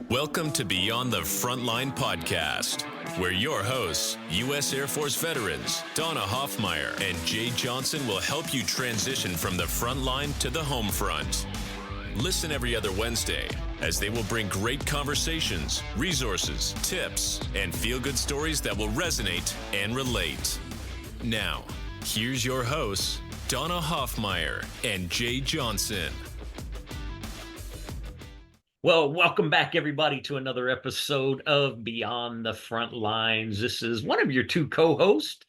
Welcome to Beyond the Frontline podcast, where your hosts, U.S. Air Force veterans Donna Hoffmeyer and Jay Johnson, will help you transition from the front line to the home front. Listen every other Wednesday as they will bring great conversations, resources, tips, and feel-good stories that will resonate and relate. Now, here's your hosts, Donna Hoffmeyer and Jay Johnson. Well, welcome back, everybody, to another episode of Beyond the Front Lines. This is one of your two co-hosts.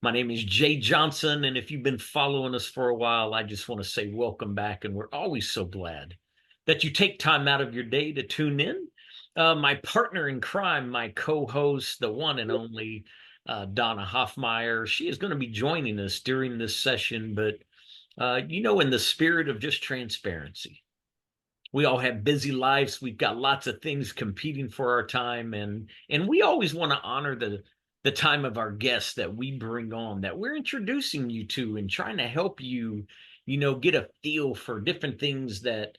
My name is Jay Johnson, and if you've been following us for a while, I just want to say welcome back, and we're always so glad that you take time out of your day to tune in. My partner in crime, my co-host, the one and only Donna Hoffmeyer, she is going to be joining us during this session, but in the spirit of just transparency. We all have busy lives. We've got lots of things competing for our time, and we always want to honor the time of our guests that we bring on, that we're introducing you to, and trying to help you, get a feel for different things that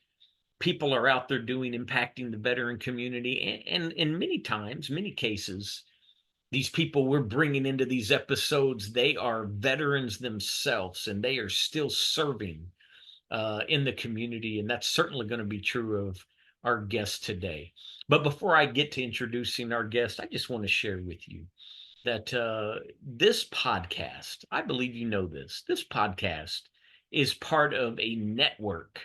people are out there doing, impacting the veteran community, and many cases, these people we're bringing into these episodes, they are veterans themselves, and they are still serving in the community, and that's certainly going to be true of our guest today. But before I get to introducing our guest, I just want to share with you that this podcast, I believe you know this podcast is part of a network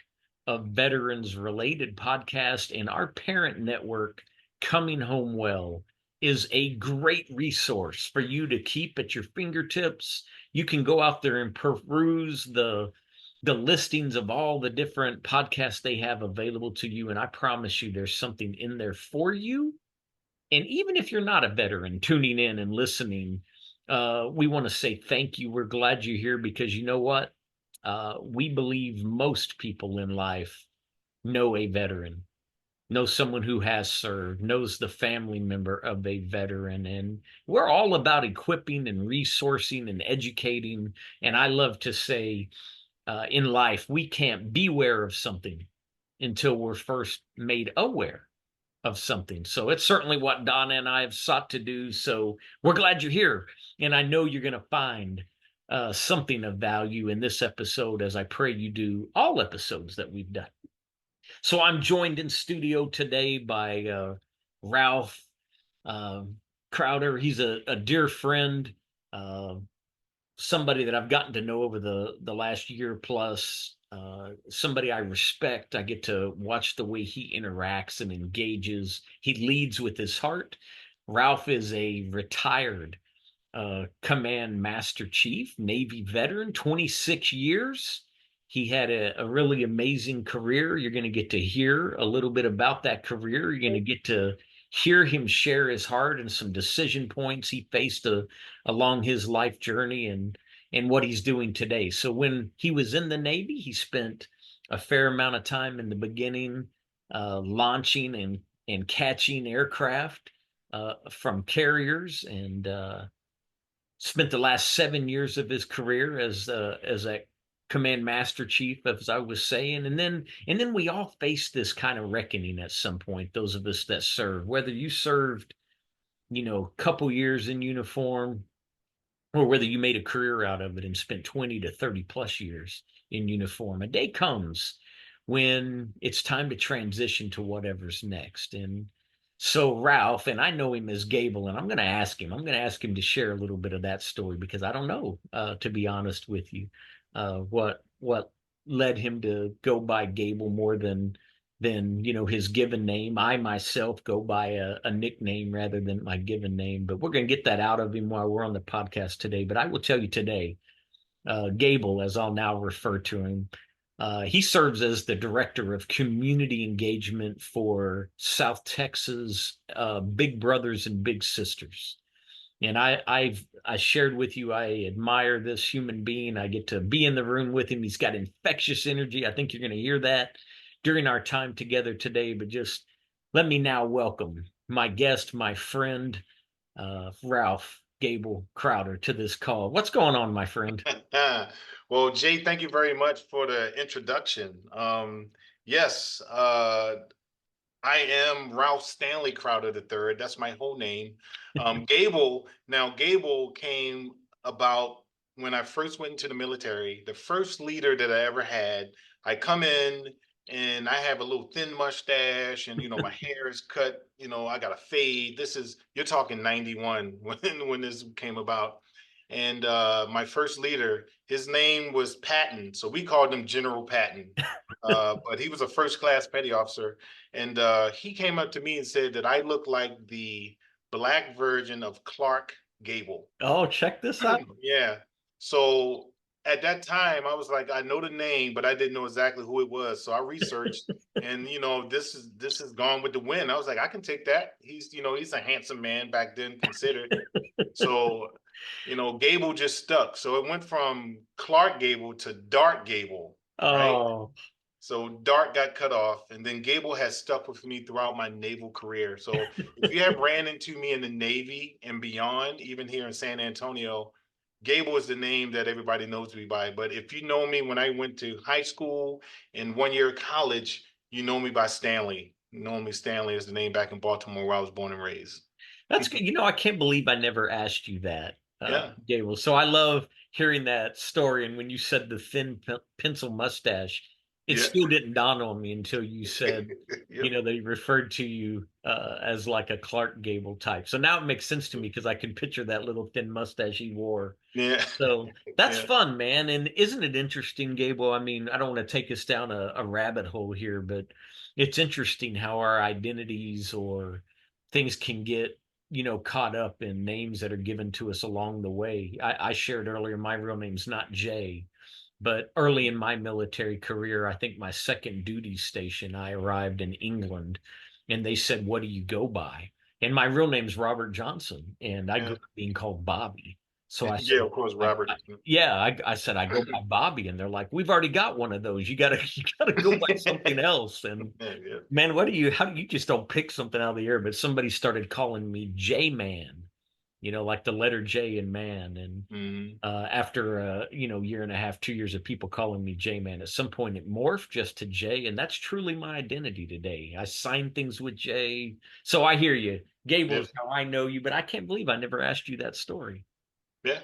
of veterans-related podcasts, and our parent network, Coming Home Well, is a great resource for you to keep at your fingertips. You can go out there and peruse the listings of all the different podcasts they have available to you. And I promise you, there's something in there for you. And even if you're not a veteran tuning in and listening, we want to say thank you. We're glad you're here, because you know what? We believe most people in life know a veteran, know someone who has served, knows the family member of a veteran. And we're all about equipping and resourcing and educating. And I love to say, in life, we can't beware of something until we're first made aware of something. So it's certainly what Donna and I have sought to do. So we're glad you're here. And I know you're going to find something of value in this episode, as I pray you do all episodes that we've done. So I'm joined in studio today by Ralph Crowder. He's a dear friend, somebody that I've gotten to know over the last year plus, somebody I respect. I get to watch the way he interacts and engages. He leads with his heart. Ralph is a retired Command Master Chief, Navy veteran, 26 years. He had a really amazing career. You're going to get to hear a little bit about that career. You're going to get to hear him share his heart and some decision points he faced along his life journey, and what he's doing today. So when he was in the Navy, he spent a fair amount of time in the beginning launching and catching aircraft from carriers, and spent the last 7 years of his career as a Command Master Chief, as I was saying. And then we all face this kind of reckoning at some point, those of us that serve, whether you served, a couple years in uniform, or whether you made a career out of it and spent 20 to 30 plus years in uniform. A day comes when it's time to transition to whatever's next. And so Ralph, and I know him as Gable, and I'm going to ask him to share a little bit of that story, because I don't know, to be honest with you, what led him to go by Gable more than his given name. I myself go by a nickname rather than my given name, but we're going to get that out of him while we're on the podcast today. But I will tell you today, Gable, as I'll now refer to him, he serves as the director of community engagement for South Texas Big Brothers and Big Sisters. And I shared with you, I admire this human being. I get to be in the room with him. He's got infectious energy. I think you're going to hear that during our time together today. But just let me now welcome my guest, my friend, Ralph Gable Crowder, to this call. What's going on, my friend? Well, Jay, thank you very much for the introduction. Yes, I am Ralph Stanley Crowder III. That's my whole name. Gable. Now, Gable came about when I first went into the military. The first leader that I ever had. I come in and I have a little thin mustache, and my hair is cut. I got a fade. You're talking 91 when this came about. And my first leader, his name was Patton, so we called him General Patton. But he was a first class petty officer, and he came up to me and said that I look like the black version of Clark Gable. Oh, check this out. Yeah. So at that time, I was like, I know the name, but I didn't know exactly who it was. So I researched, and this is Gone with the Wind. I was like, I can take that. He's a handsome man back then, considered. So, Gable just stuck. So it went from Clark Gable to Dark Gable, right? Oh, So Dart got cut off, and then Gable has stuck with me throughout my naval career. So if you have ran into me in the Navy and beyond, even here in San Antonio, Gable is the name that everybody knows me by. But if you know me when I went to high school and 1 year of college, you know me by Stanley. Normally Stanley is the name back in Baltimore where I was born and raised. that's good. I can't believe I never asked you that, Yeah. Gable. So I love hearing that story. And when you said the thin pencil mustache, it Yeah. still didn't dawn on me until you said, Yep. they referred to you as like a Clark Gable type. So now it makes sense to me because I can picture that little thin mustache he wore. Yeah. So that's Yeah. fun, man. And isn't it interesting, Gable? I mean, I don't want to take us down a rabbit hole here, but it's interesting how our identities or things can get, caught up in names that are given to us along the way. I shared earlier, my real name's not Jay, but early in my military career, I think my second duty station, I arrived in England and they said, "What do you go by?" And my real name's Robert Johnson, and I grew Yeah. up being called Bobby. So I Yeah, said, of course, I, Robert. I, yeah, I said I go by Bobby, and they're like, "We've already got one of those. You gotta go by something else." And Yeah. man, how do you just don't pick something out of the air? But somebody started calling me J Man, like the letter J in man. And Mhm. after year and a half, 2 years of people calling me J Man, at some point it morphed just to J, and that's truly my identity today. I sign things with J. So I hear you. Gable Yeah. is how I know you, but I can't believe I never asked you that story. Yeah.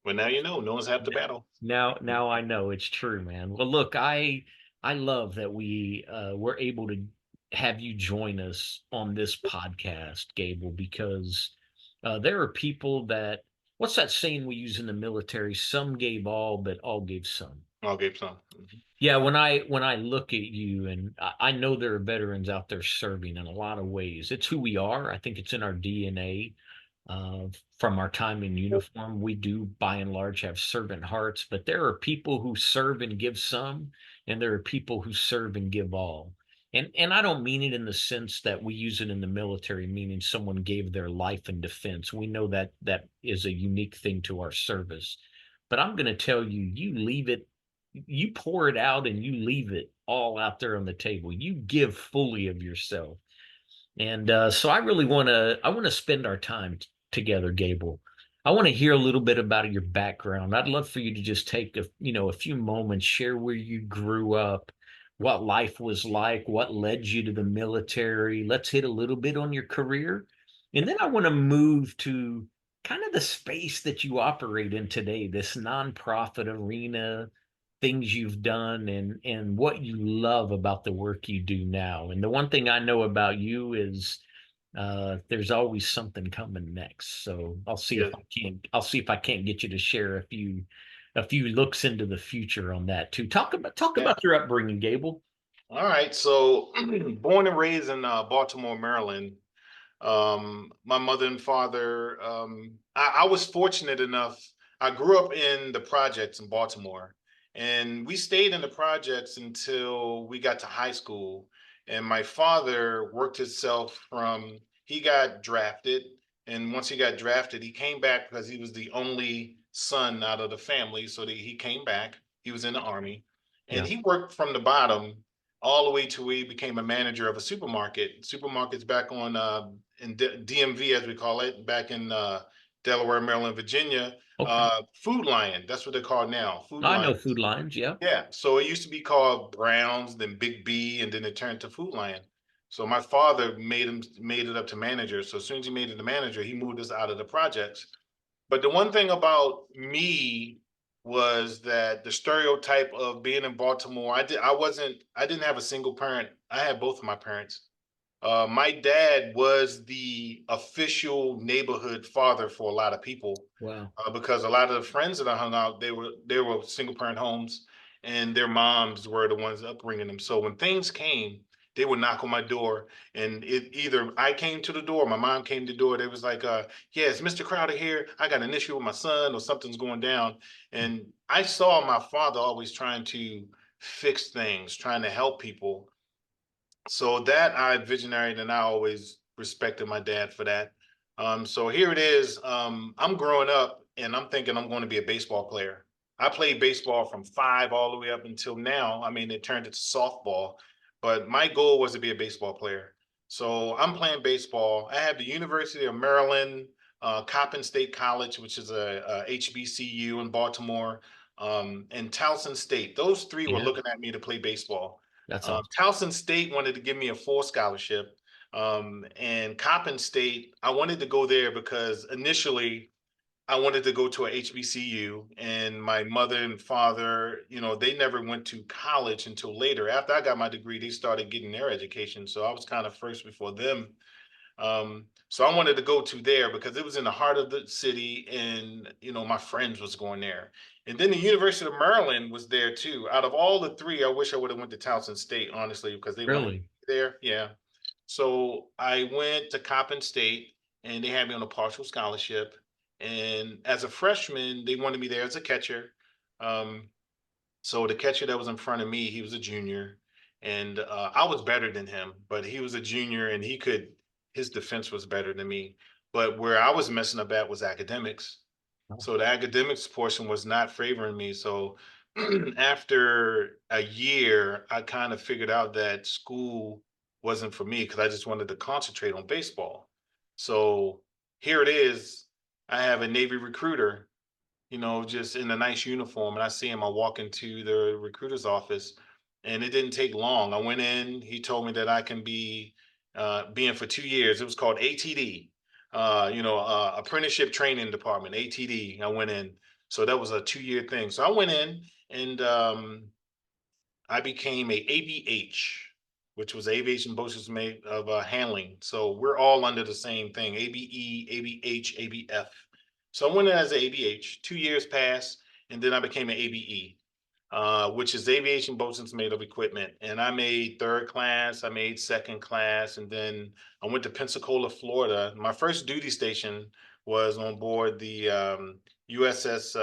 Well, now you know. No one's half the battle. Now I know it's true, man. Well, look, I love that we were able to have you join us on this podcast, Gable, because there are people that, what's that saying we use in the military? Some gave all, but all gave some. I'll give some. Mhm. Yeah, when I look at you, and I know there are veterans out there serving in a lot of ways. It's who we are. I think it's in our DNA. Uh, from our time in uniform, we do by and large have servant hearts, but there are people who serve and give some, and there are people who serve and give all. And I don't mean it in the sense that we use it in the military, meaning someone gave their life in defense. We know that that is a unique thing to our service. But I'm going to tell you, you pour it out and you leave it all out there on the table. You give fully of yourself. And so I want to spend our time together, Gable. I want to hear a little bit about your background. I'd love for you to just take a few moments, share where you grew up, what life was like, what led you to the military. Let's hit a little bit on your career. And then I want to move to kind of the space that you operate in today, this nonprofit arena, things you've done, and what you love about the work you do now. And the one thing I know about you is there's always something coming next. So Yeah. I'll see if I can't get you to share a few looks into the future on that too. Talk Yeah. about your upbringing, Gable. All right. So, born and raised in Baltimore, Maryland. My mother and father. I was fortunate enough. I grew up in the projects in Baltimore, and we stayed in the projects until we got to high school. And my father worked himself from. He got drafted, and once he got drafted, he came back because he was the only son out of the family. So he came back. He was in the army, and Yeah. he worked from the bottom all the way to where he became a manager of a supermarket. Supermarkets back on in DMV, as we call it, back in Delaware, Maryland, Virginia. Okay. Food Lion, that's what they're called now. Food I know Lion. Food Lions. Yeah. Yeah. So it used to be called Browns, then Big B, and then it turned to Food Lion. So my father made it up to manager. So as soon as he made it to manager, he moved us out of the projects. But the one thing about me was that the stereotype of being in Baltimore, I didn't have a single parent. I had both of my parents. My dad was the official neighborhood father for a lot of people, Wow. because a lot of the friends that I hung out, they were single parent homes, and their moms were the ones upbringing them. So when things came, they would knock on my door, and it either I came to the door, my mom came to the door. They was like, "Yeah, it's Mr. Crowder here. I got an issue with my son, or something's going down." And I saw my father always trying to fix things, trying to help people, so that I visionary, and I always respected my dad for that. So here it is. I'm growing up and I'm thinking I'm going to be a baseball player. I played baseball from 5 all the way up until now. I mean, it turned into softball, but my goal was to be a baseball player. So I'm playing baseball. I have the University of Maryland, Coppin State College, which is a HBCU in Baltimore, and Towson State. Those three were Yeah, looking at me to play baseball. that's awesome. Towson State wanted to give me a full scholarship. And Coppin State, I wanted to go there because initially I wanted to go to a HBCU, and my mother and father, they never went to college until later. After I got my degree, they started getting their education. So I was kind of first before them. So I wanted to go to there because it was in the heart of the city, and my friends was going there. And then the University of Maryland was there too. Out of all the three, I wish I would have went to Towson State, honestly, because they wanted me Really? there. Yeah. So I went to Coppin State, and they had me on a partial scholarship. And as a freshman, they wanted me there as a catcher. Um, so the catcher that was in front of me, he was a junior, and I was better than him, but he was a junior, and his defense was better than me. But where I was messing up at was academics. Oh, So the academics portion was not favoring me. So after a year, I kind of figured out that school wasn't for me because I just wanted to concentrate on baseball. So here it is. I have a Navy recruiter, just in a nice uniform. And I see him, I walk into the recruiter's office, and it didn't take long. I went in, he told me that I can be in for 2 years. It was called ATD, apprenticeship training department, ATD. I went in. So that was a 2-year thing. So I went in, and I became a ABH, which was aviation boosters made of handling. So we're all under the same thing: ABE, ABH, ABF. So I went in as an ABH. 2 years passed, and then I became an ABE, which is aviation bosuns made of equipment. And I made third class, I made second class, and then I went to Pensacola, Florida. My first duty station was on board the USS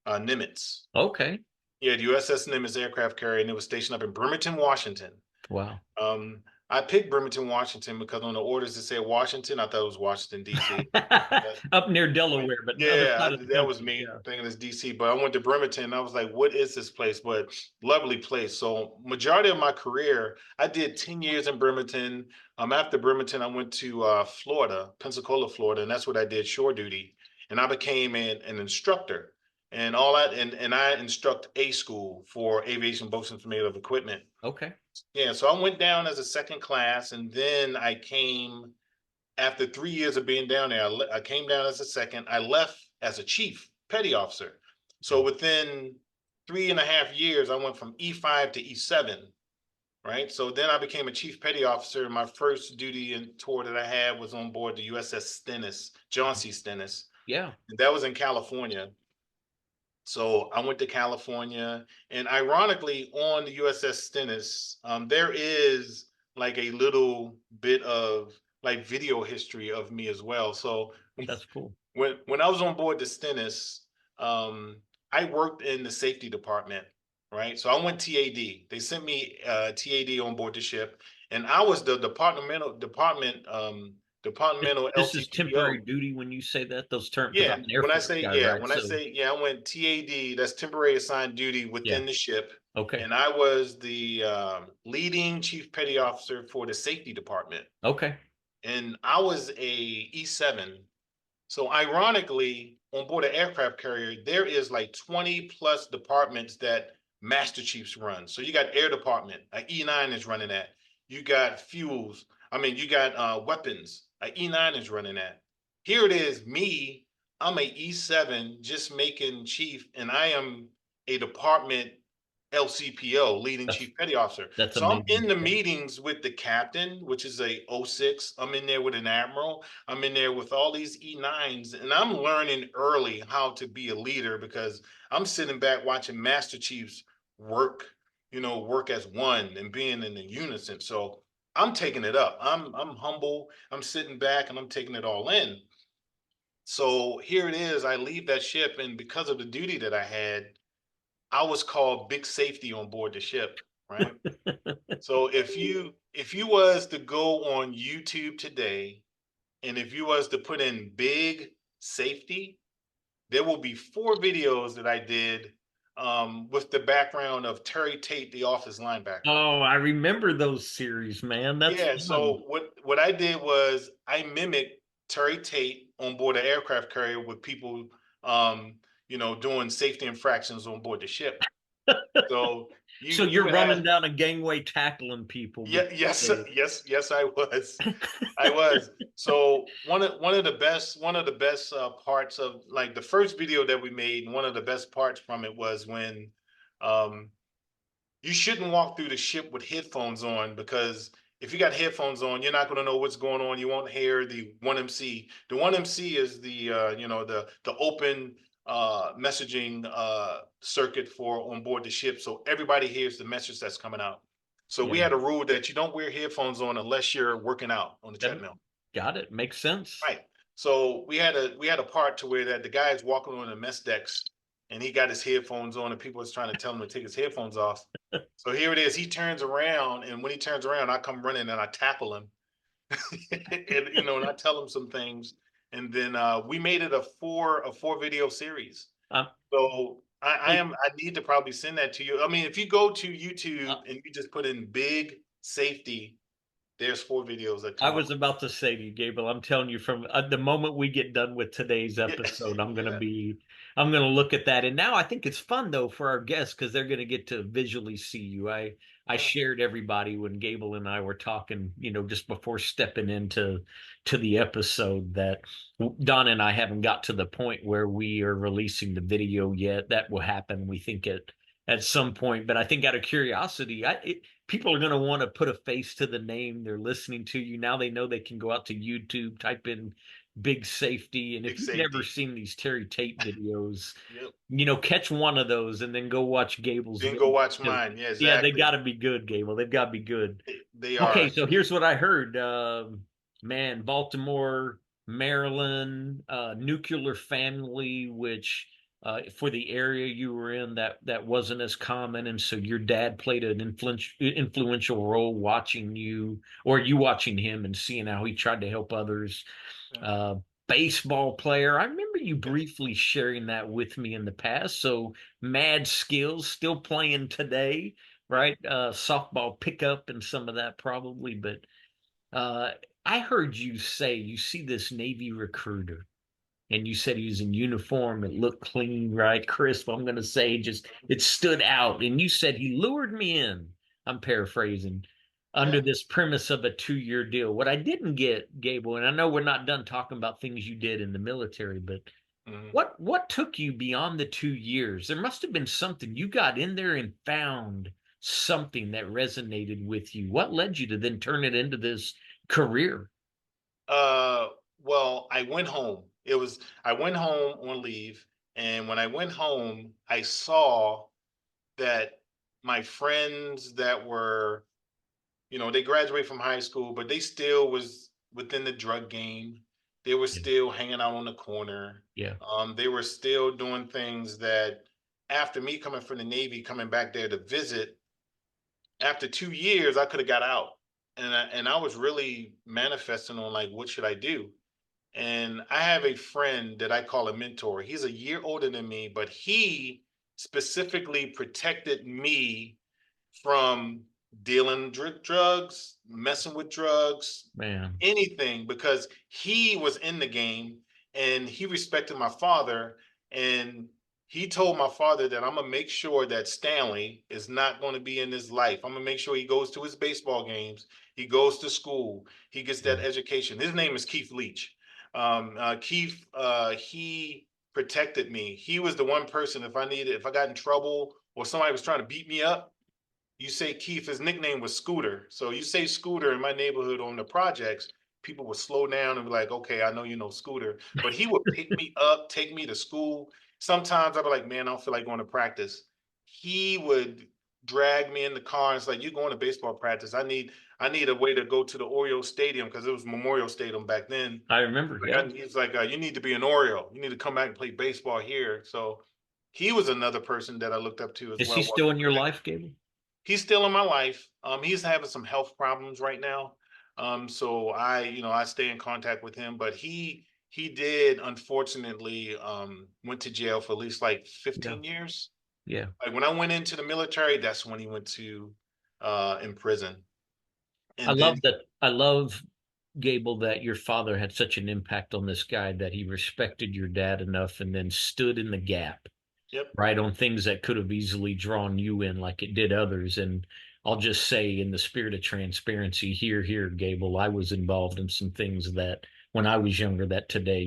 Nimitz. okay. Yeah, the USS Nimitz aircraft carrier, and it was stationed up in Bremerton, Washington. Wow. Um, I picked Bremerton, Washington because on the orders it said Washington, I thought it was Washington, D.C. Up near Delaware, but the other Yeah, side of the that was country. me Yeah. thinking it's DC, but I went to Bremerton and I was like, what is this place? But lovely place. So majority of my career, I did 10 years in Bremerton. After Bremerton, I went to Florida, Pensacola, Florida, and that's what I did, shore duty. And I became an instructor. And all that, and I instruct a school for aviation boats made of equipment. Okay. Yeah, so I went down as a second class, and then I came after 3 years of being down there. I came down as a second. I left as a chief petty officer. So within 3.5 years, I went from E5 to E7, right? So then I became a chief petty officer. My first duty and tour that I had was on board the USS Stennis, John C. Stennis. Yeah. And that was in California. So I went to California, and ironically, on the USS Stennis, there is like a little bit of like video history of me as well. So That's cool. when I was on board the Stennis, I worked in the safety department, right? So I went TAD. They sent me TAD on board the ship, and I was the departmental This is temporary LTPO. duty when you say that, those terms, because Yeah, I'm an Air Force guy, right? when I So, say yeah, I went TAD. That's temporary assigned duty yeah. within the ship, Okay. and I was the leading chief petty officer for the safety department, Okay. and I was a E7. So ironically, on board an aircraft carrier, there is like 20 plus departments that master chiefs run. So you got air department, E9 is running that. you got fuels. I mean, you got weapons. An E9 is running that. Here it is, me. I'm a E7, just making chief, and I am a department LCPO, leading That's chief petty officer. that's So I'm amazing in the stuff. meetings with the captain, which is a O6. I'm in there with an admiral. I'm in there with all these E9s, and I'm learning early how to be a leader because I'm sitting back watching Master Chiefs work, work as one and being in the unison. So I'm taking it up. I'm humble. I'm sitting back and I'm taking it all in. So here it is. I leave that ship, and because of the duty that I had, I was called big safety on board the ship, right? So if you was to go on YouTube today, and if you was to put in big safety, there will be 4 videos that I did with the background of Terry Tate, the office linebacker. Oh, I remember those series, man. That's Yeah, fun. so what I did was I mimicked Terry Tate on board an aircraft carrier with people doing safety infractions on board the ship. So So you you're would running have. down a gangway tackling people Yeah, because yes, they yes, I was. I was. So one of the best parts of like the first video that we made, and one of the best parts from it was when um you shouldn't walk through the ship with headphones on, because if you got headphones on, you're not going to know what's going on. You won't hear the 1MC. The 1MC is the open messaging circuit for on board the ship, so everybody hears the message that's coming out. So we yeah, had a rule that you don't wear headphones on unless you're working out on the that treadmill. got it. Makes sense. Right. So we had a part to where that the guy is walking on the mess decks, and he got his headphones on, and people was trying to tell him to take his headphones off. So here it is. He turns around, and when he turns around, I come running and I tackle him, and I tell him some things, and then we made it a four video series. Um, So hey, I need to probably send that to you. I mean, if you go to uh, YouTube and you just put in big safety, there's 4 videos that I come up. was about to say to you, Gable, I'm telling you from the moment we get done with today's Yeah, episode, yeah, I'm gonna look at that. And now I think it's fun though for our guests because they're gonna get to visually see you. I yeah. shared everybody when Gable and I were talking, just before stepping into the episode that Donna and I haven't got to the point where we are releasing the video yet. That will happen, we think at some point. But I think out of curiosity, people are going to want to put a face to the name they're listening to you. Now they know they can go out to YouTube, type in big safety. And Big if you've never safety. seen these Terry Tate videos, Yep. catch one of those and then go watch Gable's Then go video. watch Because, mine. Yeah, yeah, they got exactly. to be good, Gable. They've got to be good. They Okay, are. so here's what I heard. Man, Baltimore, Maryland, nuclear family, which for the area you were in, that wasn't as common, and so your dad played an influential role watching you, or you watching him and seeing how he tried to help others. Yeah. Uh, Baseball player. I remember you Yeah. briefly sharing that with me in the past. So mad skills, still playing today, Yeah. right? Softball pickup and some of that probably, but uh, I heard you say you see this Navy recruiter, and you said he was in uniform. It looked clean, right? Crisp. I'm going to say just it stood out. And you said he lured me in. I'm paraphrasing Yeah. under this premise of a 2-year deal. What I didn't get, Gable, and I know we're not done talking about things you did in the military, but Mhm. what took you beyond the 2 years? There must have been something you got in there and found something that resonated with you. What led you to then turn it into this career? Uh, well, I went home on leave, and when I went home, I saw that my friends that were, they graduated from high school, but they still was within the drug game. They were Yeah, still hanging out on the corner. yeah, They were still doing things that after me coming from the Navy, coming back there to visit, after 2 years, I could have got out. And I was really manifesting on like, what should I do? And I have a friend that I call a mentor. He's a year older than me, but he specifically protected me from dealing drugs, messing with drugs, man. anything, because he was in the game and he respected my father. And he told my father that I'm gonna make sure that Stanley is not going to be in his life. I'm gonna make sure he goes to his baseball games, he goes to school, he gets that education. His name is Keith Leach. Keith, he protected me. He was the one person, if I got in trouble or somebody was trying to beat me up, you say Keith, his nickname was Scooter. So you say Scooter in my neighborhood on the projects, people would slow down and be like, okay, I know you know Scooter. But he would pick me up, take me to school. Sometimes I'd be like, man, I don't feel like going to practice. He would drag me in the car and it's like, you're going to baseball practice. I need a way to go to the Orioles Stadium because it was Memorial Stadium back then. I remember. Yeah. He's like, you need to be an Oriole. You need to come back and play baseball here. So he was another person that I looked up to as Is well. he still in your life, Gable? He's still in my life. He's having some health problems right now. So I stay in contact with him, but he did unfortunately went to jail for at least like Yeah. 15 years. Yeah. Like when I went into the military, that's when he went to in prison. I And then love that. I love, Gable, that your father had such an impact on this guy that he respected your dad enough and then stood in the gap, yep. right, on things that could have easily drawn you in like it did others. And I'll just say, in the spirit of transparency, here, Gable, I was involved in some things that when I was younger that today,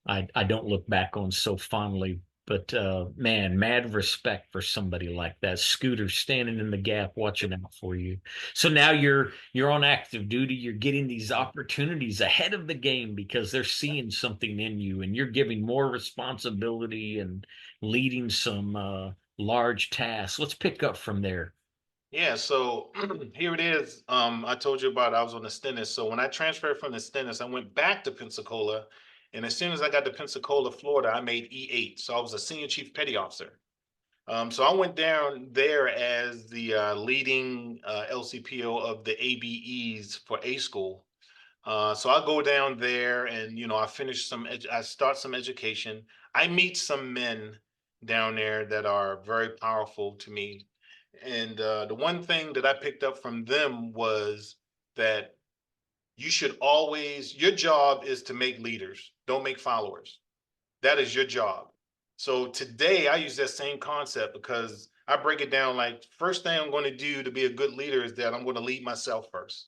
I don't look back on so fondly. But man, mad respect for somebody like that. Scooter standing in the gap, watching out for you. So now you're on active duty. You're getting these opportunities ahead of the game because they're seeing something in you, and you're giving more responsibility and leading some large tasks. Let's pick up from there. Yeah, so here it is. I told you about I was on the Stennis. So when I transferred from the Stennis, I went back to Pensacola. And as soon as I got to Pensacola, Florida, I made E8. So I was a senior chief petty officer. So I went down there as the leading LCPO of the ABEs for A school. So I go down there and I finish I start some education. I meet some men down there that are very powerful to me. And the one thing that I picked up from them was that your job is to make leaders, don't make followers. That is your job. So today I use that same concept because I break it down like first thing I'm going to do to be a good leader is that I'm going to lead myself first.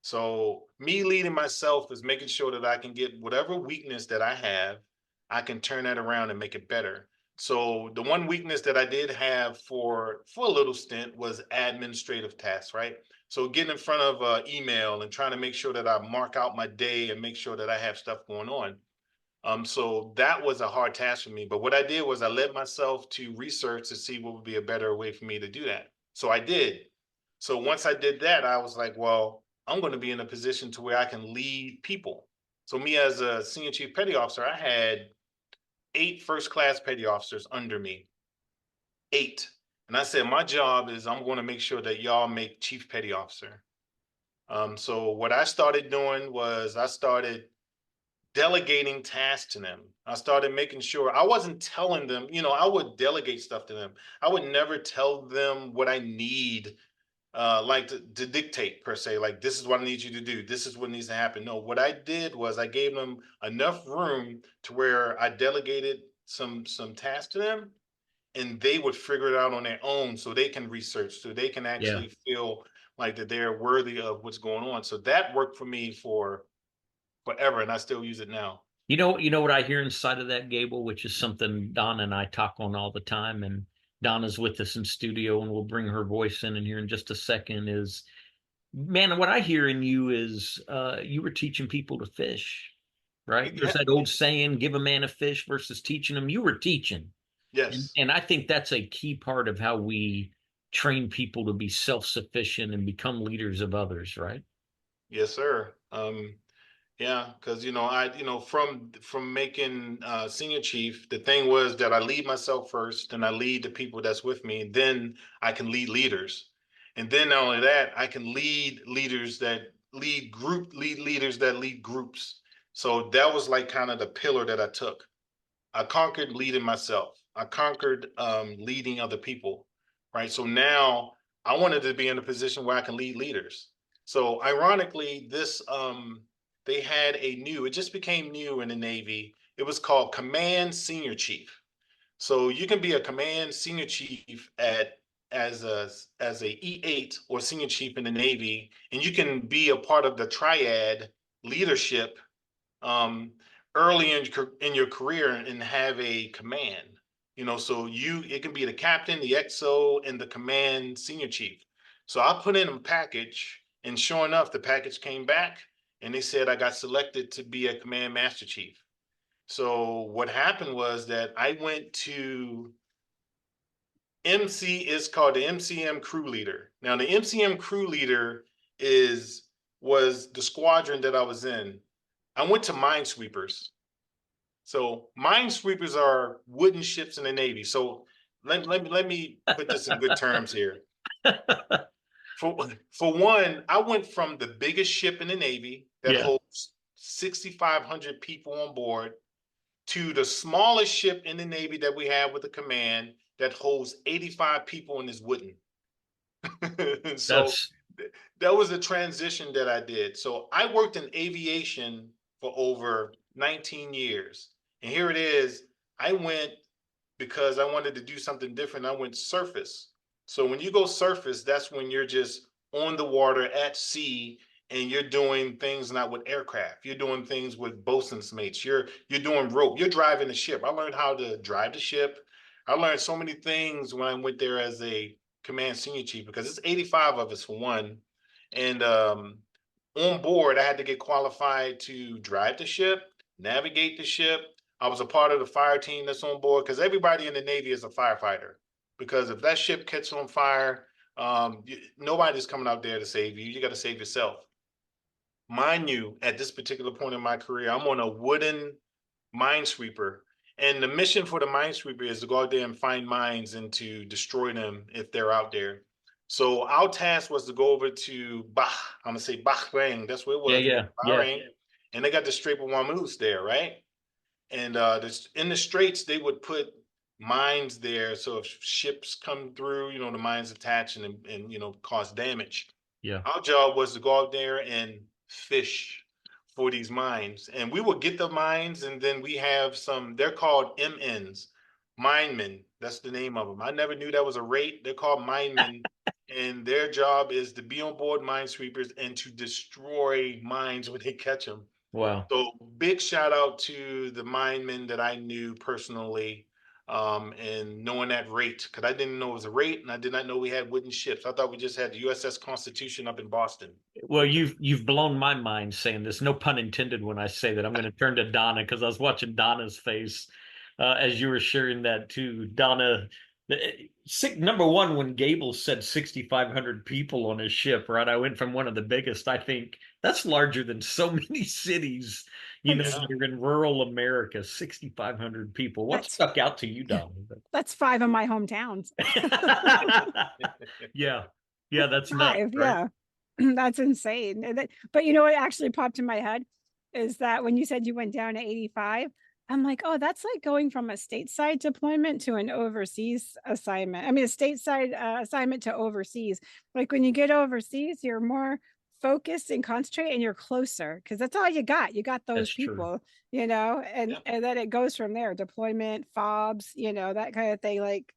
So me leading myself is making sure that I can get whatever weakness that I have, I can turn that around and make it better. So the one weakness that I did have for a little stint was administrative tasks, right? So getting in front of email and trying to make sure that I mark out my day and make sure that I have stuff going on. So that was a hard task for me. But what I did was I led myself to research to see what would be a better way for me to do that. So I did. So once I did that, I was like, well, I'm going to be in a position to where I can lead people. So me as a senior chief petty officer, I had 8 first class petty officers under me. 8. And I said, my job is I'm going to make sure that y'all make chief petty officer. So what I started doing was I started delegating tasks to them. I started making sure I wasn't telling them, I would delegate stuff to them. I would never tell them what I need, like to dictate per se, like this is what I need you to do. This is what needs to happen. No, what I did was I gave them enough room to where I delegated some tasks to them and they would figure it out on their own so they can research, so they can Yeah. actually feel like that they're worthy of what's going on. So that worked for me for forever and I still use it now. You know what I hear inside of that, Gable, which is something Donna and I talk on all the time, and Donna's with us in studio, and we'll bring her voice in here in just a second. Is, man, what I hear in you is you were teaching people to fish, right? There's that old saying, "Give a man a fish" versus teaching him. You were teaching, and, Yes. and I think that's a key part of how we train people to be self-sufficient and become leaders of others, right? Yes, sir. Yeah, because from making senior chief, the thing was that I lead myself first, and I lead the people that's with me. And then I can lead leaders, and then not only that, I can lead leaders that lead leaders that lead groups. So that was like kind of the pillar that I took. I conquered leading myself. I conquered leading other people, right? So now I wanted to be in a position where I can lead leaders. So ironically, they had it just became new in the Navy. It was called Command Senior Chief. So you can be a command senior chief as a E8 or senior chief in the Navy, and you can be a part of the triad leadership um, early in your career and have a command. So it can be the captain, the XO, and the command senior chief. So I put in a package, and sure enough, the package came back, and they said I got selected to be a command master chief. So what happened was that I went to is called the MCM crew leader. Now the MCM crew leader was the squadron that I was in. I went to minesweepers. So minesweepers are wooden ships in the Navy. So let me put this in good terms here. For one, I went from the biggest ship in the Navy that Yeah. holds 6,500 people on board to the smallest ship in the Navy that we have with a command that holds 85 people and is wooden. So That's that was a transition that I did. So I worked in aviation for over 19 years. And here it is. I went because I wanted to do something different. I went surface. So when you go surface, that's when you're just on the water at sea and you're doing things not with aircraft. You're doing things with bosun's mates. You're doing rope. You're driving the ship. I learned how to drive the ship. I learned so many things when I went there as a command senior chief because it's 85 of us for one. And on board, I had to get qualified to drive the ship, navigate the ship. I was a part of the fire team that's on board because everybody in the Navy is a firefighter. Because if that ship catches on fire, nobody's coming out there to save you. You got to save yourself. Mind you, at this particular point in my career, I'm on a wooden minesweeper. And the mission for the minesweeper is to go out there and find mines and to destroy them if they're out there. So our task was to go over to I'm gonna say Bahrain. That's where it was. yeah. Bahrain, and they got the Strait of Hormuz there, right? And in the straits, they would put mines there. So if ships come through, the mines attach and cause damage. Yeah. Our job was to go out there and fish for these mines. And we would get the mines, and then we have they're called MNs, minemen. That's the name of them. I never knew that was a rate. They're called minemen. And their job is to be on board minesweepers and to destroy mines when they catch them. Wow. So big shout out to the minemen that I knew personally, and knowing that rate, because I didn't know it was a rate, and I did not know we had wooden ships. I thought we just had the USS Constitution up in Boston. Well, you've blown my mind saying this. No pun intended when I say that. I'm going to turn to Donna because I was watching Donna's face as you were sharing that too. Donna, number one, when Gable said 6,500 people on his ship, right? I went from one of the biggest. I think that's larger than so many cities, that are in rural America. 6,500 people. What stuck out to you, Donna? That's 5 of my hometowns. Yeah, that's 5, nuts, right? yeah. That's insane. But what actually popped in my head is that when you said you went down to 85, I'm like, oh, that's like going from a stateside deployment to an overseas assignment. I mean, a stateside assignment to overseas. Like when you get overseas, you're more focused and concentrate and you're closer because that's all you got. You got those That's true. people, and then it goes from there. Deployment, FOBs, that kind of thing. Like,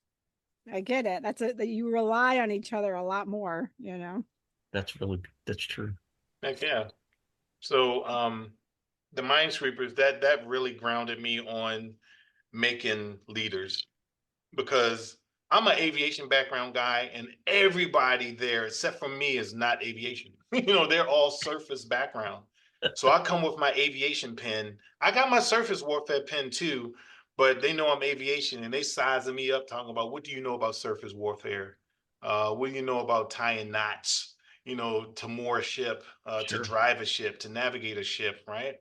I get it. That you rely on each other a lot more, That's true. Heck yeah. So the minesweepers, that really grounded me on making leaders because I'm an aviation background guy, and everybody there except for me is not aviation. They're all surface background. So I come with my aviation pen. I got my surface warfare pen too, but they know I'm aviation and they sizing me up talking about, what do you know about surface warfare? What do you know about tying knots, to moor a ship, to drive a ship, to navigate a ship, right?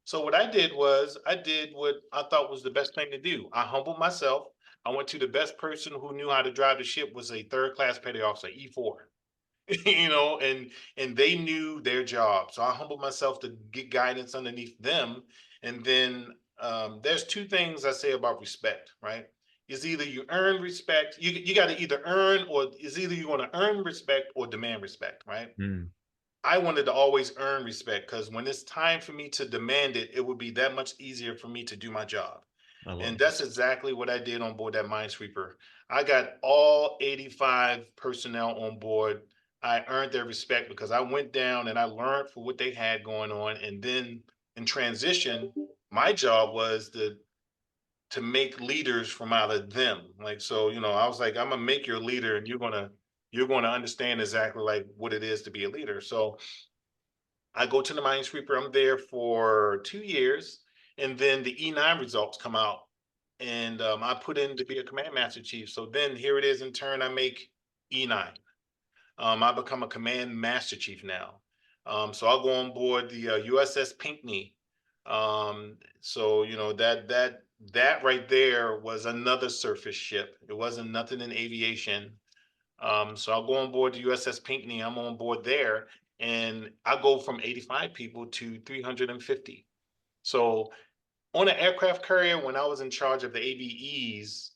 So what I did was I did what I thought was the best thing to do. I humbled myself. I went to the best person who knew how to drive the ship, was a third class petty officer, E4. And they knew their job. So I humbled myself to get guidance underneath them. And then there's two things I say about respect, right? Is either you earn respect, you got to either earn, or is either you want to earn respect or demand respect, right? I wanted to always earn respect because when it's time for me to demand it, it would be that much easier for me to do my job. And that's exactly what I did on board that Minesweeper. I got all 85 personnel on board. I earned their respect because I went down and I learned for what they had going on. And then in transition, my job was to make leaders from out of them. Like, so, I was like, I'm gonna make your leader and you're gonna understand exactly like what it is to be a leader. So I go to the Minesweeper, I'm there for 2 years, and then the E9 results come out. And I put in to be a command master chief. So then here it is in turn, I make E9. I become a command master chief now. So I'll go on board the USS Pinckney. So that right there was another surface ship. It wasn't nothing in aviation. So I'll go on board the USS Pinckney. I'm on board there, and I go from 85 people to 350. So on an aircraft carrier, when I was in charge of the ABEs,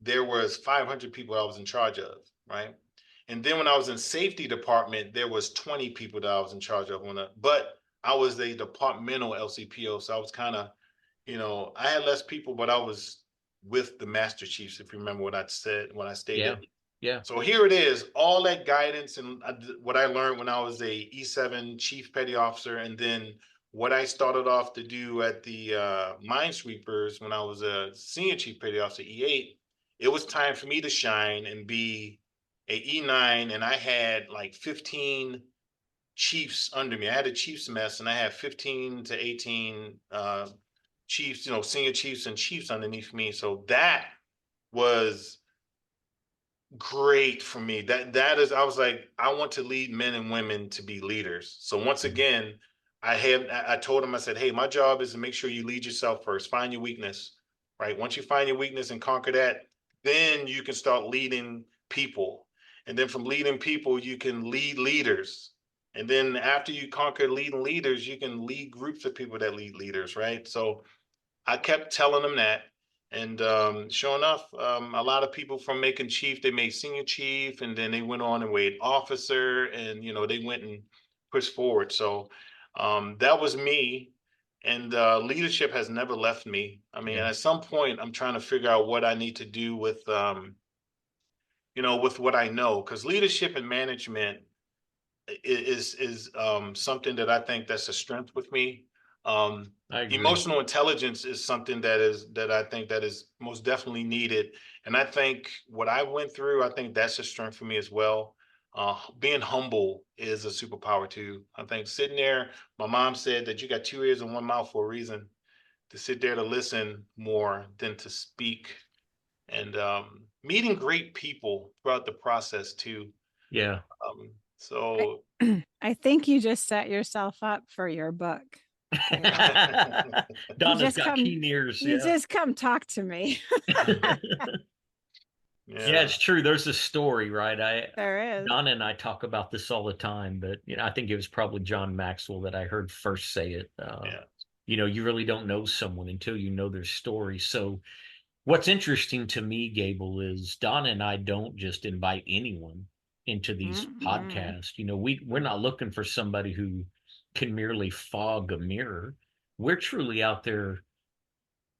there was 500 people I was in charge of, right? And then when I was in safety department, there was 20 people that I was in charge of. But I was the departmental LCPO, so I was kind of, I had less people, but I was with the master chiefs, if you remember what I said when I stated. Yeah. So here it is, all that guidance and what I learned when I was a E7 chief petty officer, and then what I started off to do at the Minesweepers when I was a senior chief petty officer, E8, it was time for me to shine and be a E9, and I had like 15 chiefs under me. I had a chiefs mess, and I had 15 to 18 chiefs, senior chiefs and chiefs underneath me. So that was great for me. That is, I was like, I want to lead men and women to be leaders. So once again, I told him, I said, hey, my job is to make sure you lead yourself first. Find your weakness, right? Once you find your weakness and conquer that, then you can start leading people. And then from leading people, you can lead leaders. And then after you conquer leading leaders, you can lead groups of people that lead leaders, right? So I kept telling them that. And sure enough, a lot of people from making chief, they made senior chief, and then they went on and made officer, and they went and pushed forward. So that was me, and leadership has never left me. I mean, at some point, I'm trying to figure out what I need to do with with what I know, because leadership and management is something that I think that's a strength with me. Emotional intelligence is something that I think that is most definitely needed. And I think what I went through, I think that's a strength for me as well. Being humble is a superpower too. I think sitting there, my mom said that you got 2 ears and 1 mouth for a reason, to sit there to listen more than to speak, and meeting great people throughout the process too. Yeah. So I think you just set yourself up for your book. Donna's got keen ears. You just come talk to me. Yeah, it's true. There's a story, right? There is. Donna and I talk about this all the time, but I think it was probably John Maxwell that I heard first say it. You really don't know someone until you know their story. So what's interesting to me, Gable, is Donna and I don't just invite anyone into these podcasts. We're not looking for somebody who can merely fog a mirror. We're truly out there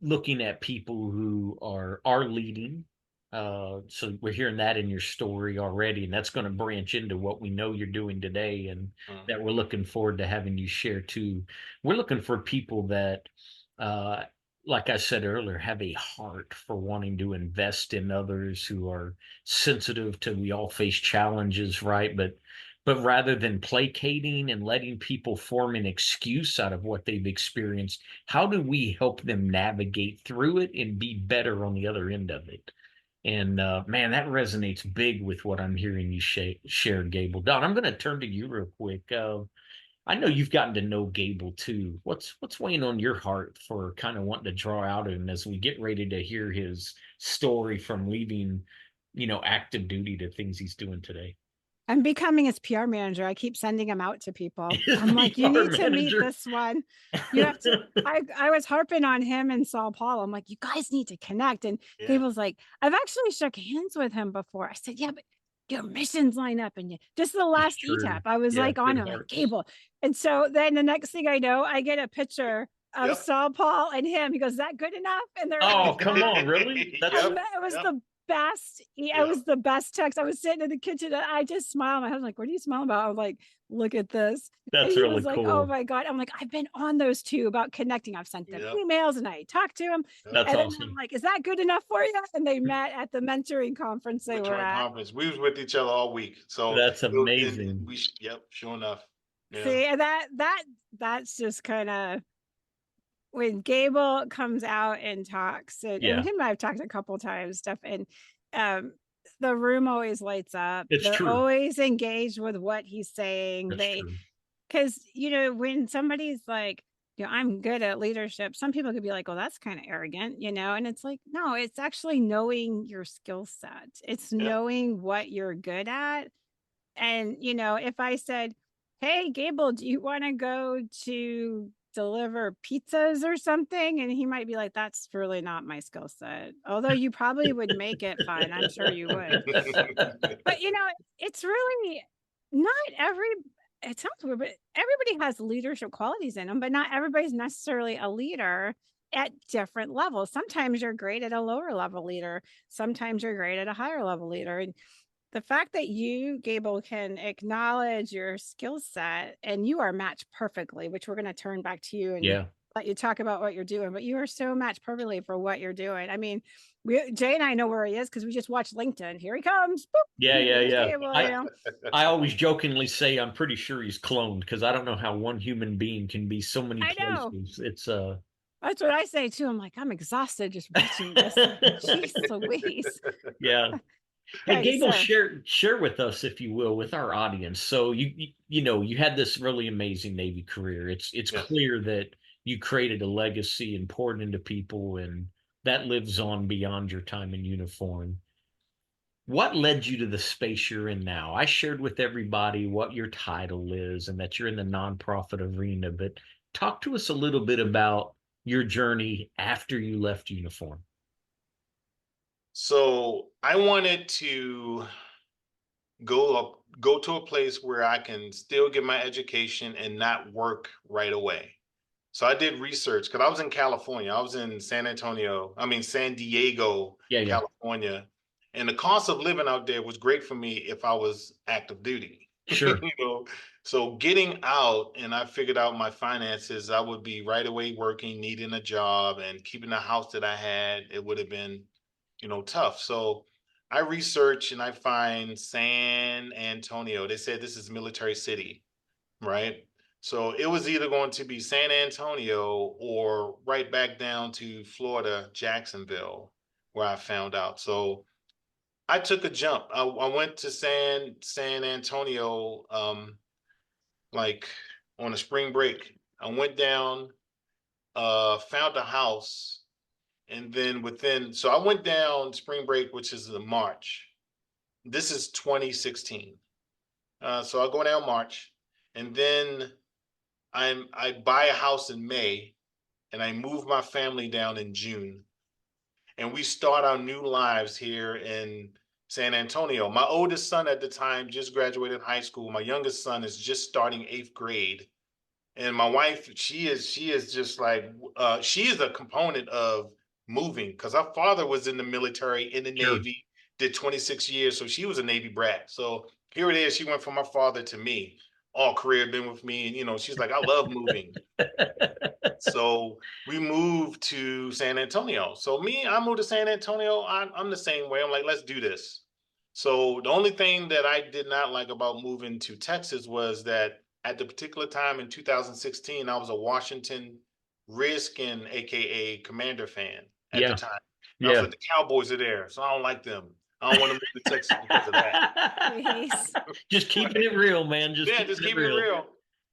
looking at people who are leading. So we're hearing that in your story already, and that's going to branch into what we know you're doing today, and that we're looking forward to having you share too. We're looking for people that, like I said earlier, have a heart for wanting to invest in others, who are sensitive to, we all face challenges, right? But rather than placating and letting people form an excuse out of what they've experienced, how do we help them navigate through it and be better on the other end of it? And man, that resonates big with what I'm hearing you share, Gable. Don, I'm going to turn to you real quick. I know you've gotten to know Gable too. What's weighing on your heart for kind of wanting to draw out him as we get ready to hear his story from leaving, active duty to things he's doing today? I'm becoming his PR manager. I keep sending him out to people. I'm like, you need to meet this one. You have to. I was harping on him and Saul Paul. I'm like, you guys need to connect. And Gable's like, I've actually shook hands with him before. I said, yeah, but your missions line up, and just the last ETAP, I was like on him, like, Gable. And so then the next thing I know, I get a picture Yep. Saul Paul and him. He goes, "Is that good enough?" And they're Oh, come on, really? Yep. it was Yep. the best. It Yep. was the best text. I was sitting in the kitchen and I just smiled. My husband's like, "What are you smiling about?" I was like, "Look at this." And That's he really was like, "Oh cool. my God." I'm like, "I've been on those two about connecting. I've sent them Yep. emails and I talked to him." Yep. That's And then I'm awesome. like, "Is that good enough for you?" And they met at the mentoring conference they were Mentoring at. conference. We was with each other all week. So That's amazing. yep, sure enough. Yeah. See, and that's just kind of when Gable comes out and talks, and Yeah, him and I've talked a couple times, stuff, and um, the room always lights up. it's They're true. always engaged with what he's saying. That's true. Because when somebody's like, I'm good at leadership, some people could be like, "Oh, that's kind of arrogant," and it's like, no, it's actually knowing your skill set. It's Yeah. knowing what you're good at. And, if I said, "Hey, Gable, do you want to go to deliver pizzas or something?" And he might be like, "That's really not my skill set." Although you probably would make it fine. I'm sure you would. But, it's really not it sounds weird, but everybody has leadership qualities in them, but not everybody's necessarily a leader at different levels. Sometimes you're great at a lower level leader. Sometimes you're great at a higher level leader. And the fact that you, Gable, can acknowledge your skill set and you are matched perfectly, which we're going to turn back to you and Yeah. let you talk about what you're doing, but you are so matched perfectly for what you're doing. I mean, Jay and I know where he is because we just watched LinkedIn. Here he comes. Boop. Yeah, There's yeah. Gable, I always jokingly say I'm pretty sure he's cloned because I don't know how one human being can be so many I know. places. It's That's what I say too. I'm like, I'm exhausted just watching this. Jeez Louise. yeah. Hey, Okay, Gable, so share with us, if you will, with our audience. So you had this really amazing Navy career. It's Yes. clear that you created a legacy and poured into people, and that lives on beyond your time in uniform. What led you to the space you're in now? I shared with everybody what your title is and that you're in the nonprofit arena, but talk to us a little bit about your journey after you left uniform. So I wanted to go to a place where I can still get my education and not work right away. So I did research because I was in California. I was in San Diego, Yeah, yeah, California. And the cost of living out there was great for me if I was active duty. sure. So getting out and I figured out my finances, I would be right away working, needing a job and keeping the house that I had. It would have been, tough. So I research and I find San Antonio. They said this is military city, right? So it was either going to be San Antonio or right back down to Florida, Jacksonville, where I found out. So I took a jump. I went to San Antonio, like on a spring break. I went down, found a house, and then so I went down spring break, which is the March. This is 2016. So I go down March, and then I buy a house in May, and I move my family down in June, and we start our new lives here in San Antonio. My oldest son at the time just graduated high school. My youngest son is just starting 8th grade, and my wife, she is just like she is a component of moving because her father was in the military in the Sure. Navy, did 26 years, so she was a Navy brat. So here it is, she went from her father to me. All career been with me, and she's like, I love moving. So we moved to San Antonio. So I moved to San Antonio. I'm the same way. I'm like, let's do this. So the only thing that I did not like about moving to Texas was that at the particular time in 2016, I was a Washington Redskin, aka Commander fan at the Yeah, time. And I was yeah. like, the Cowboys are there, so I don't like them. I don't want to move to Texas because of that. Jeez. Just keeping it real, man. Just Yeah, keeping just it keeping it real. real.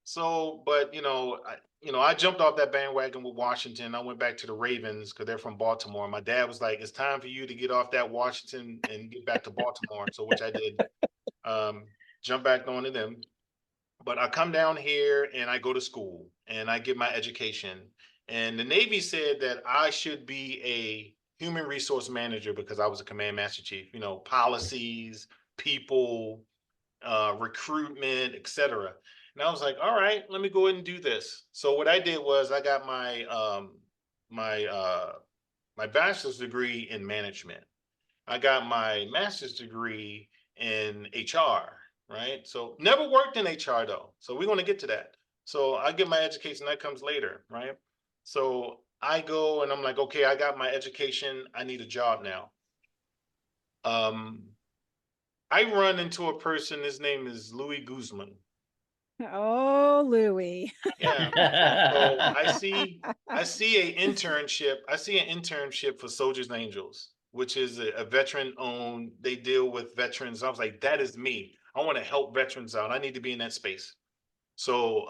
So, but I jumped off that bandwagon with Washington. I went back to the Ravens because they're from Baltimore. My dad was like, "It's time for you to get off that Washington and get back to Baltimore." So, which I did. Jump back onto them. But I come down here and I go to school and I get my education. And the Navy said that I should be a human resource manager because I was a command master chief. Policies, people, recruitment, etc. And I was like, all right, let me go ahead and do this. So what I did was I got my my bachelor's degree in management. I got my master's degree in HR, right? So never worked in HR though. So we're going to get to that. So I get my education, that comes later, right? So I go and I'm like, okay, I got my education. I need a job now. I run into a person, his name is Louis Guzman. Oh, Louie. Yeah. So I see I see an internship for Soldiers Angels, which is a veteran owned, they deal with veterans. I was like, that is me. I want to help veterans out. I need to be in that space. So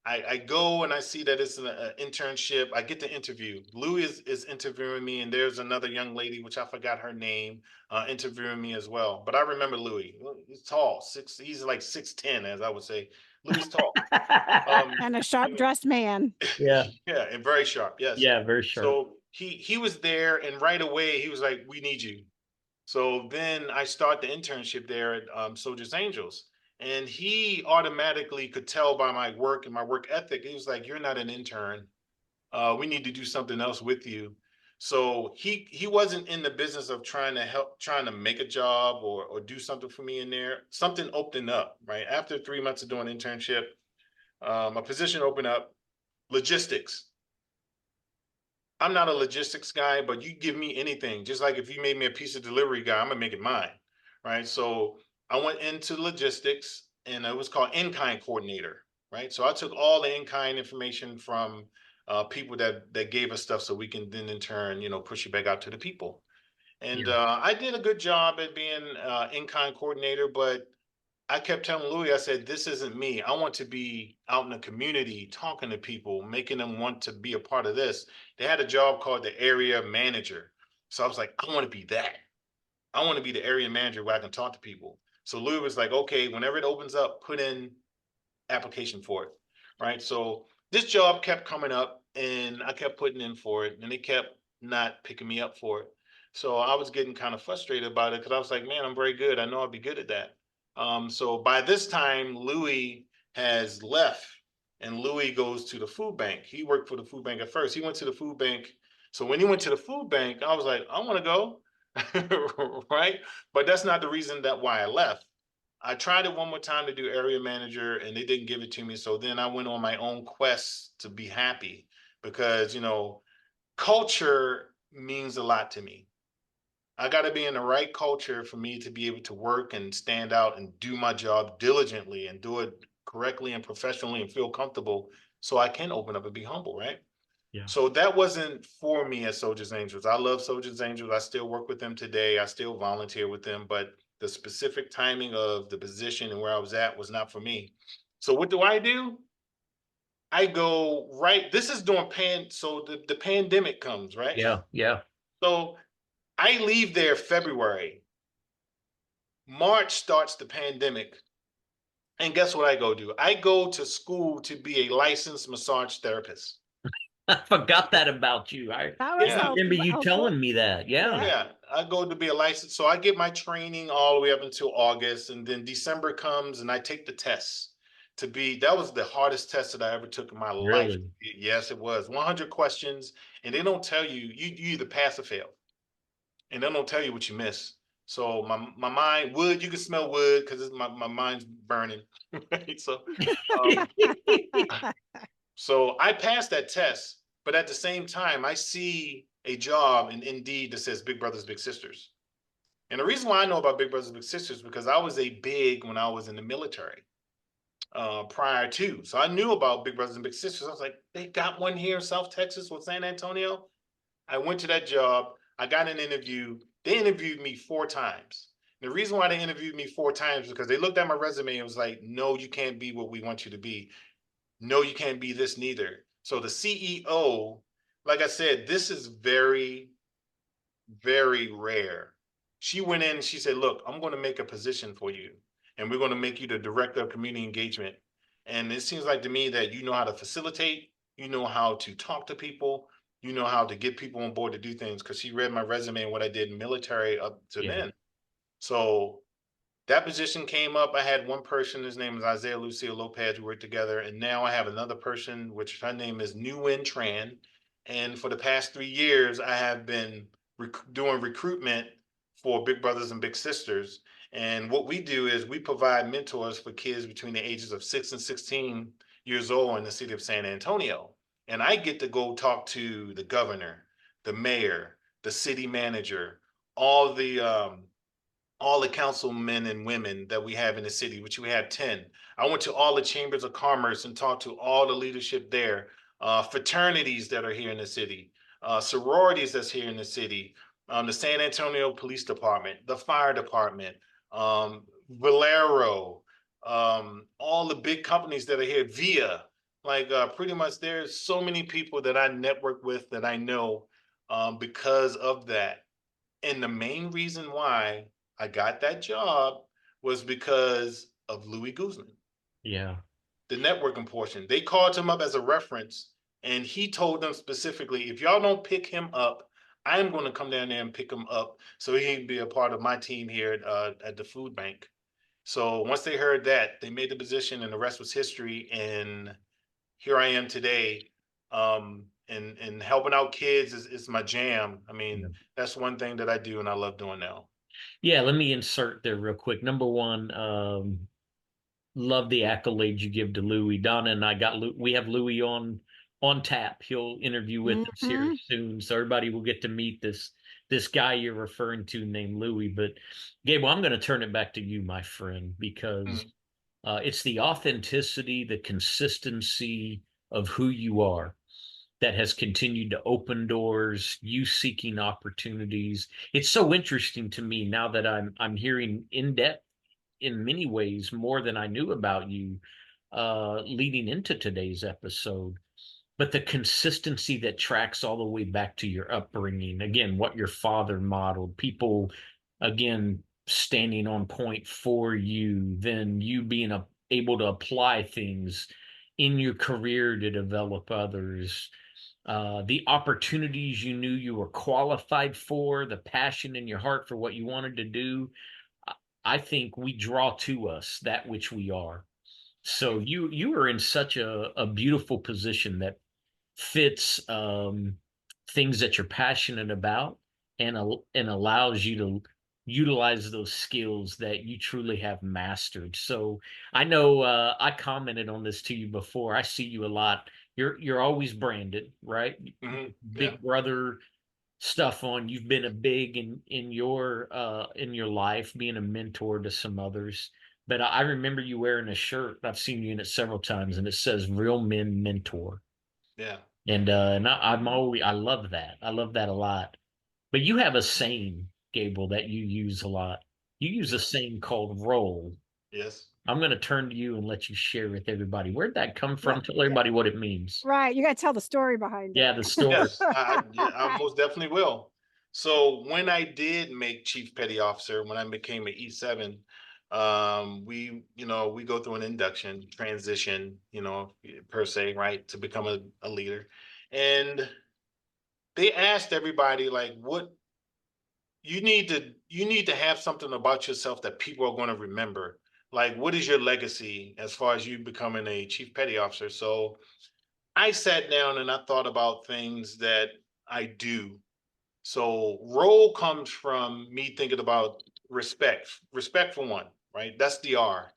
I go and I see that it's an internship. I get the interview. Louis is interviewing me, and there's another young lady, which I forgot her name, interviewing me as well. But I remember Louis. He's tall, he's like 6'10", as I would say. Louis is tall. And a sharp dressed man. Yeah. Yeah, and very sharp. Yes. Yeah, very sharp. So he was there, and right away he was like, "We need you." So then I start the internship there at Soldiers Angels, and he automatically could tell by my work and my work ethic. He was like, "You're not an intern. We need to do something else with you." So he wasn't in the business of trying to make a job or do something for me in there. Something opened up right after 3 months of doing internship. A position opened up, logistics. I'm not a logistics guy, but you give me anything. Just like if you made me a piece of delivery guy, I'm gonna make it mine, right? So I went into logistics, and it was called in-kind coordinator, right? So I took all the in-kind information from people that gave us stuff, so we can then in turn, push it back out to the people. And I did a good job at being in-kind coordinator, but I kept telling Louis, I said, this isn't me. I want to be out in the community, talking to people, making them want to be a part of this. They had a job called the area manager. So I was like, I want to be that. I want to be the area manager where I can talk to people. So Louis was like, okay, whenever it opens up, put in application for it. Right. So this job kept coming up, and I kept putting in for it, and they kept not picking me up for it. So I was getting kind of frustrated about it, because I was like, man, I'm very good. I know I'll be good at that. So by this time, Louis has left, and Louis goes to the food bank. He worked for the food bank at first. He went to the food bank. So when he went to the food bank, I was like, I want to go. Right. But that's not the reason that why I left. I tried it one more time to do area manager, and they didn't give it to me. So then I went on my own quest to be happy, because, culture means a lot to me. I got to be in the right culture for me to be able to work and stand out and do my job diligently and do it correctly and professionally and feel comfortable, so I can open up and be humble, right? Yeah. So that wasn't for me at Soldiers Angels. I love Soldiers Angels. I still work with them today. I still volunteer with them, but the specific timing of the position and where I was at was not for me. So what do? I go right. This is during so the pandemic comes, right? Yeah. Yeah. So I leave there February. March starts the pandemic. And guess what I go do? I go to school to be a licensed massage therapist. I forgot that about you. I That was Yeah. remember you telling me that. Yeah. Yeah, I go to be a licensed. So I get my training all the way up until August, and then December comes, and I take the tests to be. That was the hardest test that I ever took in my life. Really? Yes, it was 100 questions, and they don't tell you. You either pass or fail, and they don't tell you what you miss. So my mind, wood, you can smell wood because my mind's burning. Right? Um, so I passed that test, but at the same time, I see a job in Indeed that says Big Brothers Big Sisters. And the reason why I know about Big Brothers Big Sisters, because I was a big when I was in the military prior to. So I knew about Big Brothers and Big Sisters. I was like, they got one here in South Texas with San Antonio. I went to that job. I got an interview. They interviewed me 4 times. The reason why they interviewed me 4 times is because they looked at my resume and was like, no, you can't be what we want you to be. No, you can't be this neither. So the CEO, like I said, this is very, very rare. She went in and she said, look, I'm going to make a position for you, and we're going to make you the director of community engagement. And it seems like to me that you know how to facilitate, you know how to talk to people, you know how to get people on board to do things, because she read my resume and what I did in military up to then. So That position came up. I had one person, his name is Isaiah Lucio Lopez. We worked together. And now I have another person, which her name is Nguyen Tran. And for the past 3 years, I have been doing recruitment for Big Brothers and Big Sisters. And what we do is we provide mentors for kids between the ages of 6 and 16 years old in the city of San Antonio. And I get to go talk to the governor, the mayor, the city manager, all the all the councilmen and women that we have in the city, which we have 10. I went to all the chambers of commerce and talked to all the leadership there, fraternities that are here in the city, sororities that's here in the city, the San Antonio Police Department, the fire department, Valero, all the big companies that are here, Via, like pretty much there's so many people that I network with that I know because of that. And the main reason why I got that job was because of Louis Guzman, Yeah. the networking portion. They called him up as a reference, and he told them specifically, if y'all don't pick him up, I'm going to come down there and pick him up so he can be a part of my team here at the food bank. So once they heard that, they made the position, and the rest was history. And here I am today. And helping out kids is my jam. I mean, that's one thing that I do and I love doing now. Yeah, let me insert there real quick. Number one, love the accolades you give to Louis. Donna and I we have Louis on tap. He'll interview with us here soon, so everybody will get to meet this guy you're referring to named Louis. But Gable, I'm going to turn it back to you, my friend, because it's the authenticity, the consistency of who you are that has continued to open doors, you seeking opportunities. It's so interesting to me now that I'm hearing in depth, in many ways, more than I knew about you leading into today's episode. But the consistency that tracks all the way back to your upbringing, again, what your father modeled, people, again, standing on point for you, then you being able to apply things in your career to develop others, the opportunities you knew you were qualified for, the passion in your heart for what you wanted to do. I think we draw to us that which we are. So you are in such a beautiful position that fits things that you're passionate about and allows you to utilize those skills that you truly have mastered. So I know I commented on this to you before. I see you a lot. You're always branded, right? Big brother stuff on. You've been a big in your life, being a mentor to some others. But I remember you wearing a shirt. I've seen you in it several times, and it says "Real Men Mentor." Yeah. And I love that. I love that a lot. But you have a saying, Gable, that you use a lot. You use a saying called "roll." Yes. I'm going to turn to you and let you share with everybody. Where'd that come from? Tell everybody what it means. Right. You got to tell the story behind it. Yeah, the story. Yes, I most definitely will. So when I did make Chief Petty Officer, when I became an E7, we go through an induction transition, per se, right, to become a leader. And they asked everybody like, what you need to have something about yourself that people are going to remember. Like, what is your legacy as far as you becoming a Chief Petty Officer? So I sat down and I thought about things that I do. So role comes from me thinking about respect. Respect for one, right? That's the R.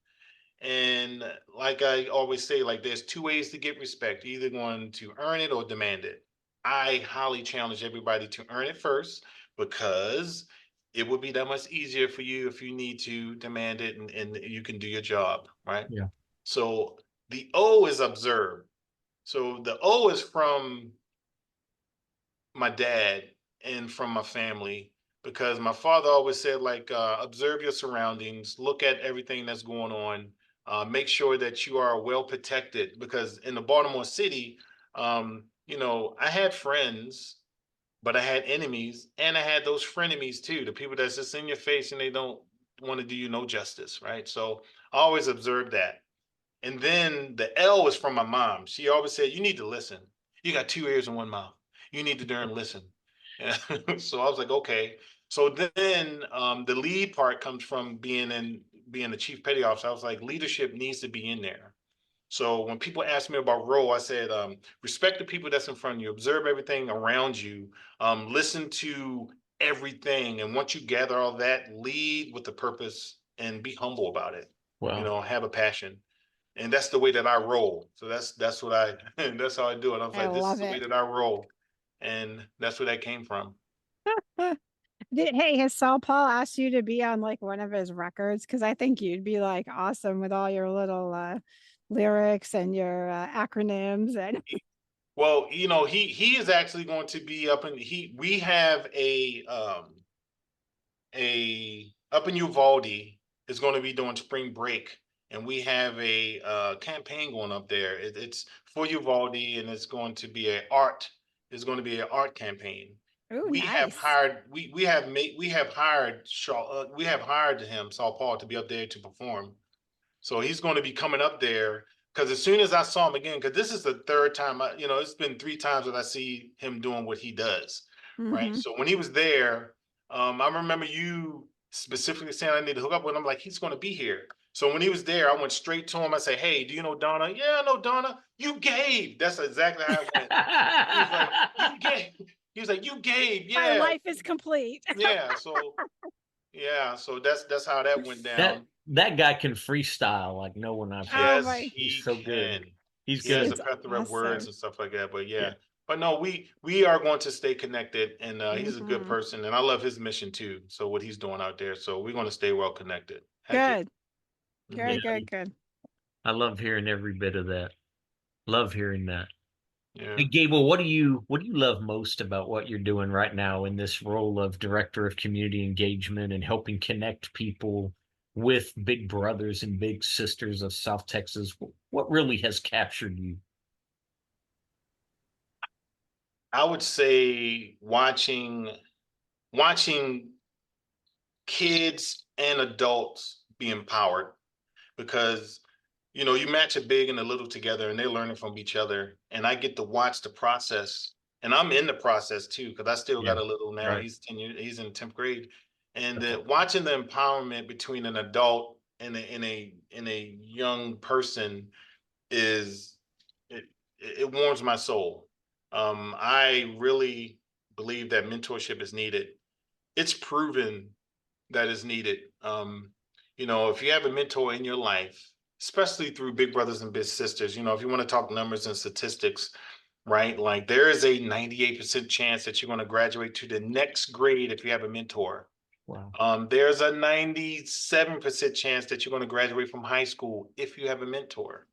And like I always say, like there's two ways to get respect. You're either going to earn it or demand it. I highly challenge everybody to earn it first because it would be that much easier for you if you need to demand it and you can do your job, right? Yeah. So the O is observe. So the O is from my dad and from my family because my father always said like observe your surroundings, look at everything that's going on, make sure that you are well protected because in the Baltimore City, I had friends, but I had enemies and I had those frenemies too, the people that's just in your face and they don't want to do you no justice, right? So I always observed that. And then the L is from my mom. She always said, you need to listen. You got two ears and one mouth. You need to darn listen. So I was like, okay. So then the lead part comes from being in being the chief petty officer, I was like, leadership needs to be in there. So when people ask me about role, I said, respect the people that's in front of you, observe everything around you, listen to everything. And once you gather all that, lead with the purpose and be humble about it. Wow. Have a passion. And that's the way that I roll. So that's what that's how I do it. I was I like, this is love the way it. that I roll. And that's where that came from. Hey, has Saul Paul asked you to be on like one of his records? Because I think you'd be like awesome with all your little lyrics and your acronyms and Well, he is actually going to be up in we have a up in Uvalde is going to be doing spring break, and we have a campaign going up there. It's for Uvalde, and it's going to be it's going to be an art campaign. oh, We have nice. hired we have hired we have hired him, Saul Paul, to be up there to perform. So he's going to be coming up there because as soon as I saw him again, because this is the third time it's been 3 times that I see him doing what he does, right? Mhm. So when he was there, I remember you specifically saying I need to hook up with him. Like, he's going to be here. So when he was there, I went straight to him. I said, "Hey, do you know Donna?" "Yeah, I know Donna." "You Gabe." That's exactly how it went. He was like, "You Gabe." He was like, "You Gabe." My Yeah, life is complete. yeah. So that's how that went that down. that guy can freestyle like no one I've heard. Oh Yes, my, He's he so good. can. He's He has a good. it's plethora of words awesome. and stuff like that. But Yeah. yeah, but no, we are going to stay connected, and he's a good Mhm. person, and I love his mission too. So what he's doing out there, so we're going to stay well connected. Heck yeah. Good, Mhm. good, Yeah. good, good. I love hearing every bit of that. Love hearing that. Yeah. Hey Gable, what do you love most about what you're doing right now in this role of director of community engagement and helping connect people with big brothers and big sisters of South Texas? What really has captured you? I would say watching kids and adults be empowered, because you match a big and a little together, and they're learning from each other, and I get to watch the process, and I'm in the process too, because I still Yeah, got a little now. right. He's 10 years, he's in 10th grade, and That's awesome. watching the empowerment between an adult and a young person is it, it warms my soul. I really believe that mentorship is needed. It's proven that is needed. If you have a mentor in your life, especially through big brothers and big sisters, if you want to talk numbers and statistics, right? Like, there is a 98% chance that you're going to graduate to the next grade if you have a mentor. Wow. There's a 97% chance that you're going to graduate from high school if you have a mentor,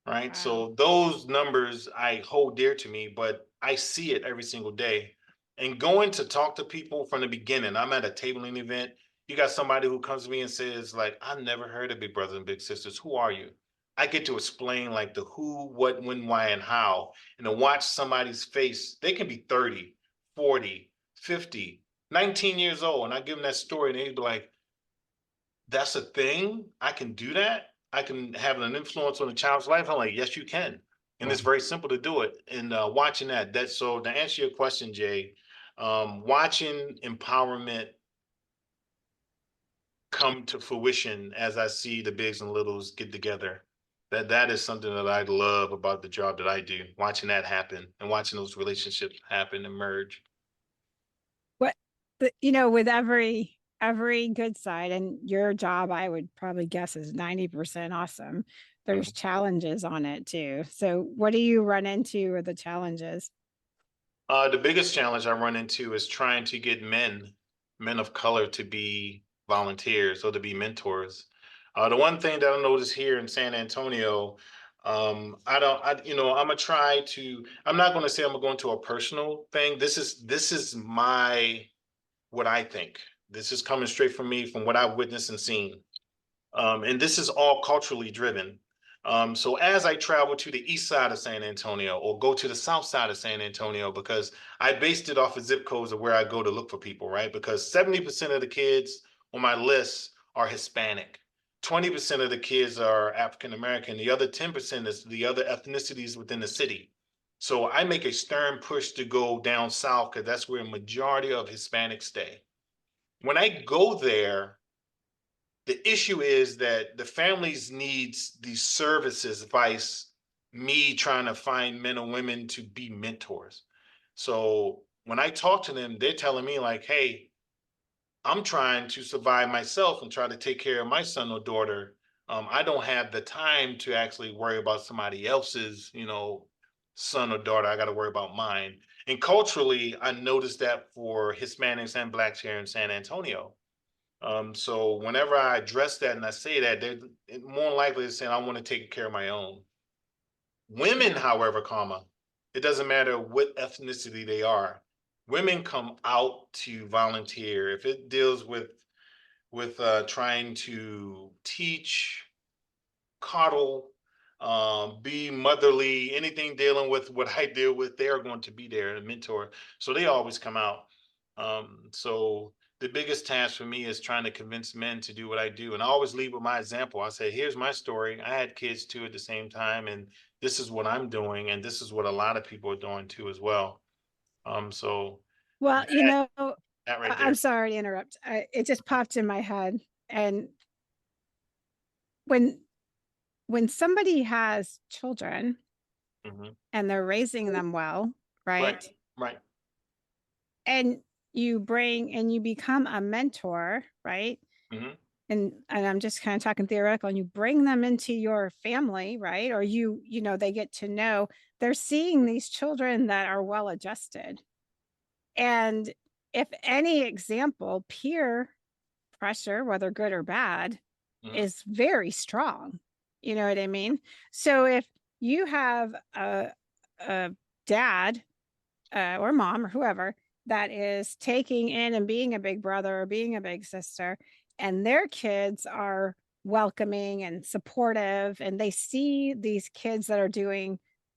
right? Wow. So those numbers I hold dear to me, but I see it every single day. And going to talk to people from the beginning, I'm at a tabling event. You got somebody who comes to me and says, like, "I've never heard of Big Brothers and Big Sisters. Who are you?" I get to explain like the who, what, when, why, and how. And to watch somebody's face, they can be 30, 40, 50, 19 years old. And I give them that story, and they'd be like, "That's a thing? I can do that? I can have an influence on a child's life?" I'm like, "Yes, you can." And Wow. it's very simple to do it. And watching so to answer your question, Jay, watching empowerment come to fruition as I see the bigs and littles get together, that is something that I love about the job that I do, watching that happen and watching those relationships happen and merge. What with every good side, and your job, I would probably guess, is 90% awesome. There's challenges on it too. So what do you run into with the challenges? The biggest challenge I run into is trying to get men of color, to be volunteers or to be mentors. The one thing that I noticed here in San Antonio, I don't, I, I'm gonna try to. I'm not going to say I'm going to a personal thing. This is what I think. This is coming straight from me, from what I've witnessed and seen. And this is all culturally driven. So as I travel to the east side of San Antonio or go to the south side of San Antonio, because I based it off of zip codes of where I go to look for people, right? Because 70% of the kids on my list are Hispanic. 20% of the kids are African American. The other 10% is the other ethnicities within the city. So I make a stern push to go down south, because that's where a majority of Hispanics stay. When I go there, The issue is that the families needs these services, vice me trying to find men or women to be mentors. So when I talk to them, they're telling me like, hey, I'm trying to survive myself and try to take care of my son or daughter. I don't have the time to actually worry about somebody else's, son or daughter. I got to worry about mine. And culturally, I noticed that for Hispanics and Blacks here in San Antonio. So whenever I address that and I say that, they're more likely to say, I want to take care of my own. Women, however, it doesn't matter what ethnicity they are. Women come out to volunteer. If it deals with trying to teach, coddle, be motherly, anything dealing with what I deal with, they are going to be there and mentor. So they always come out. So the biggest task for me is trying to convince men to do what I do. And I always lead with my example. I say, here's my story. I had kids too at the same time, and this is what I'm doing. And this is what a lot of people are doing too as well. So Well, that, that right there. I'm sorry to interrupt. It just popped in my head. And when somebody has children and they're raising them well, right? Right. And you become a mentor, right? And I'm just kind of talking theoretical, and you bring them into your family, right? Or they get to know, they're seeing these children that are well adjusted. And if any example, peer pressure, whether good or bad, is very strong. You know what I mean? So if you have a dad or mom or whoever that is taking in and being a big brother or being a big sister, and their kids are welcoming and supportive, and they see these kids that are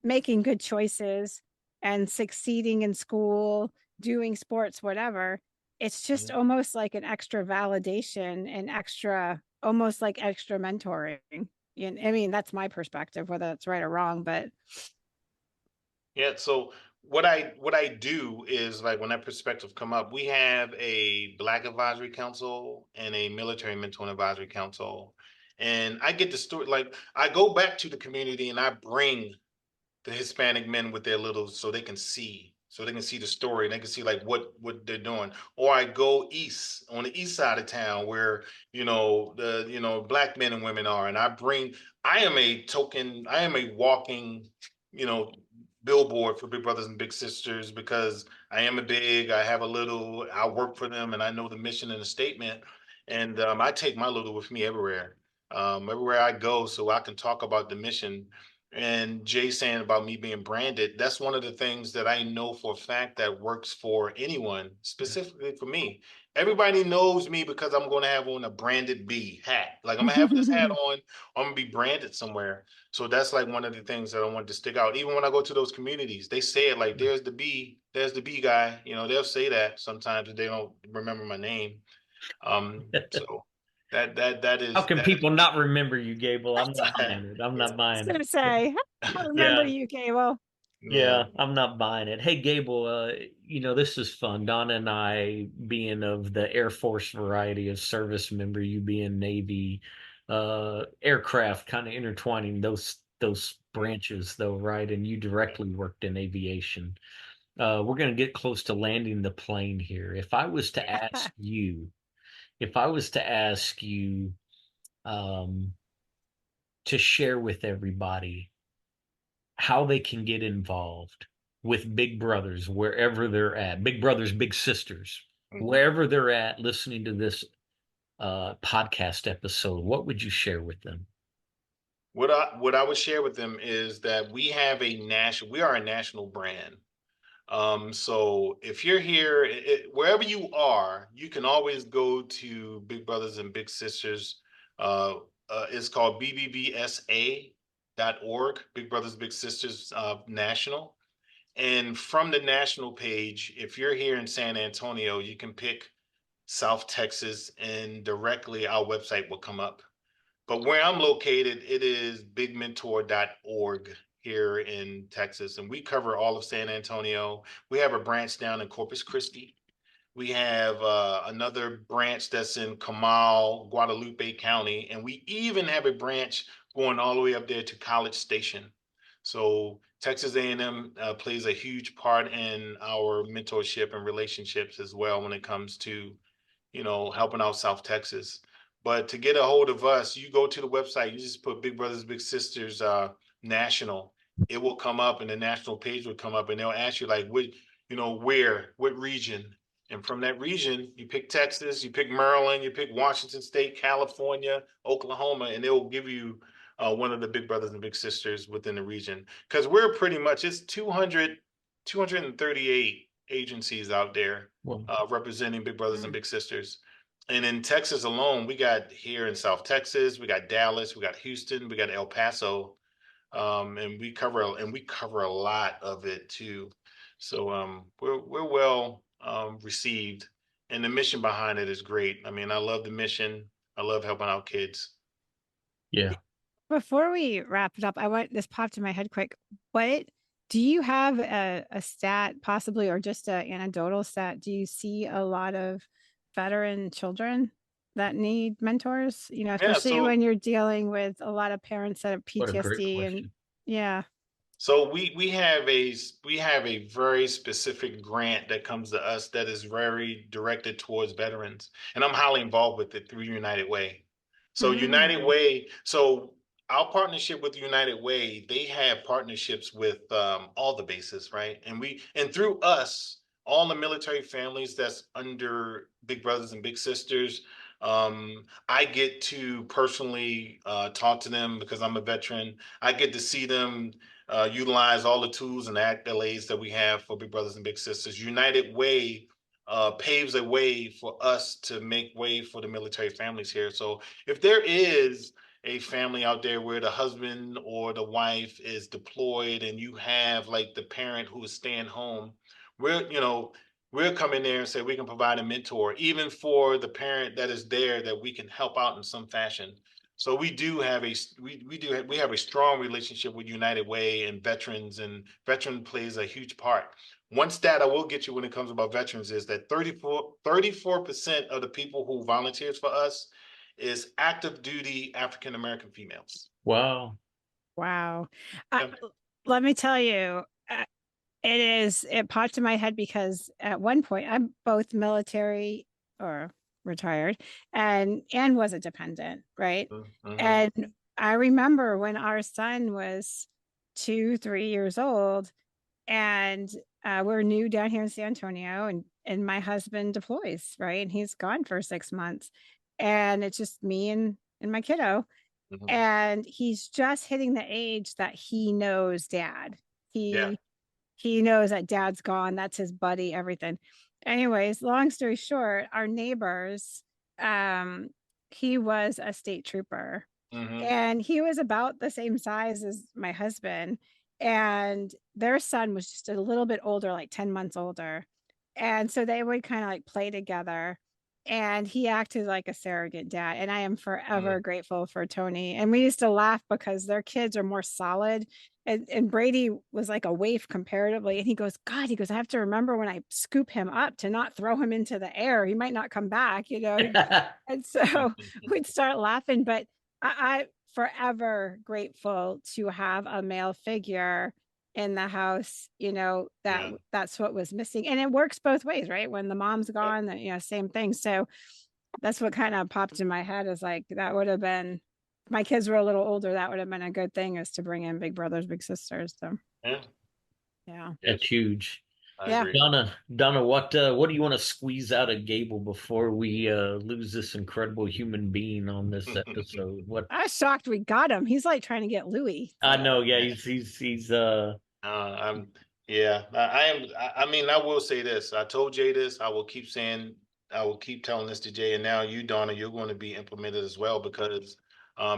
making good choices and succeeding in school, doing sports, whatever, it's just almost like an extra validation and almost like extra mentoring. I mean, that's my perspective, whether that's right or wrong, but yeah. So what I do is, like, when that perspective come up, we have a Black Advisory Council and a Military Mentor Advisory Council, and I get the story. Like, I go back to the community and I bring the Hispanic men with their little, so they can see, the story, and they can see like what they're doing. Or I go east, on the east side of town, where the Black men and women are, and I am a walking, you know billboard for Big Brothers and Big Sisters, because I am I have a little, I work for them, and I know the mission and the statement, and I take my little with me everywhere I go, so I can talk about the mission. And Jay saying about me being branded, that's one of the things that I know for a fact that works for anyone, specifically for me. Everybody knows me because I'm going to have on a branded B hat. Like, I'm going to have this hat on, I'm going to be branded somewhere. So that's like one of the things that I wanted to stick out. Even when I go to those communities, they say it like, there's the B guy. They'll say that sometimes if they don't remember my name. So that is How can people not remember you, Gable? I'm not that. buying it. I'm I not buying was gonna it. say, I remember Yeah. you, Gable. Yeah, I'm not buying it. Hey, Gable, this is fun. Donna and I being of the Air Force variety of service member, you being Navy, aircraft, kind of intertwining those branches though, right? And you directly worked in aviation. We're going to get close to landing the plane here. If I was to ask you, um, to share with everybody how they can get involved with Big Brothers wherever they're at, Big Brothers, Big Sisters, wherever they're at listening to this podcast episode, what would you share with them? What I would share with them is that we are a national brand. So if you're here, wherever you are, you can always go to Big Brothers and Big Sisters. It's called bbbsa.org, Big Brothers Big Sisters National. And from the national page, if you're here in San Antonio, you can pick South Texas, and directly our website will come up. But where I'm located, it is bigmentor.org here in Texas. And we cover all of San Antonio. We have a branch down in Corpus Christi. We have another branch that's in Comal, Guadalupe County, and we even have a branch going all the way up there to College Station. So Texas A&M plays a huge part in our mentorship and relationships as well when it comes to, helping out South Texas. But to get a hold of us, you go to the website, you just put Big Brothers Big Sisters National. It will come up, and the national page will come up, and they'll ask you like, what region? And from that region, you pick Texas, you pick Maryland, you pick Washington State, California, Oklahoma, and they'll give you one of the Big Brothers and Big Sisters within the region. Because we're pretty much, it's 238 agencies out there representing Big Brothers and Big Sisters. And in Texas alone, we got here in South Texas, we got Dallas, we got Houston, we got El Paso, and we cover a lot of it too. So we're well received, and the mission behind it is great. I mean, I love the mission. I love helping out kids. Yeah. Before we wrap it up, this popped in my head quick. What do you have a stat possibly, or just an anecdotal stat? Do you see a lot of veteran children that need mentors? Especially when you're dealing with a lot of parents that have PTSD and yeah. So we have a very specific grant that comes to us that is very directed towards veterans, and I'm highly involved with it through United Way. So United Way, so our partnership with United Way, they have partnerships with all the bases, right? And through us, all the military families that's under Big Brothers and Big Sisters, I get to personally talk to them because I'm a veteran. I get to see them utilize all the tools and accolades that we have for Big Brothers and Big Sisters. United Way paves a way for us to make way for the military families here. So if there is a family out there where the husband or the wife is deployed and you have like the parent who is staying home, we'll come in there and say we can provide a mentor, even for the parent that is there, that we can help out in some fashion. So we have a strong relationship with United Way and veterans, and veteran plays a huge part. One stat I will get you when it comes about veterans is that 34% of the people who volunteers for us is active duty African American females. Wow. Let me tell you, it popped in my head because at one point I'm both military or retired and was a dependent, right? And I remember when our son was 2-3 years old, and we're new down here in San Antonio, and my husband deploys, right? And he's gone for 6 months, and it's just me and my kiddo. And he's just hitting the age that he knows dad. He knows that dad's gone. That's his buddy, everything. Anyways, long story short, our neighbors, he was a state trooper, and he was about the same size as my husband. And their son was just a little bit older, like 10 months older. And so they would kind of like play together. And he acted like a surrogate dad. And I am forever grateful for Tony. And we used to laugh because their kids are more solid. And Brady was like a waif comparatively. And he goes, I have to remember when I scoop him up to not throw him into the air. He might not come back, And so we'd start laughing. But I forever grateful to have a male figure in the house, that's what was missing. And it works both ways, right? When the mom's gone, same thing. So that's what kind of popped in my head, is like, that would have been, my kids were a little older, that would have been a good thing, is to bring in Big Brothers Big Sisters. So yeah, that's huge. Yeah. Donna, what do you want to squeeze out of Gable before we lose this incredible human being on this episode? I was shocked we got him. He's like trying to get Louis. I know. Yeah, he's I mean, I will say this. I told Jay this. I will keep telling this to Jay, and now you, Donna, you're going to be implemented as well, because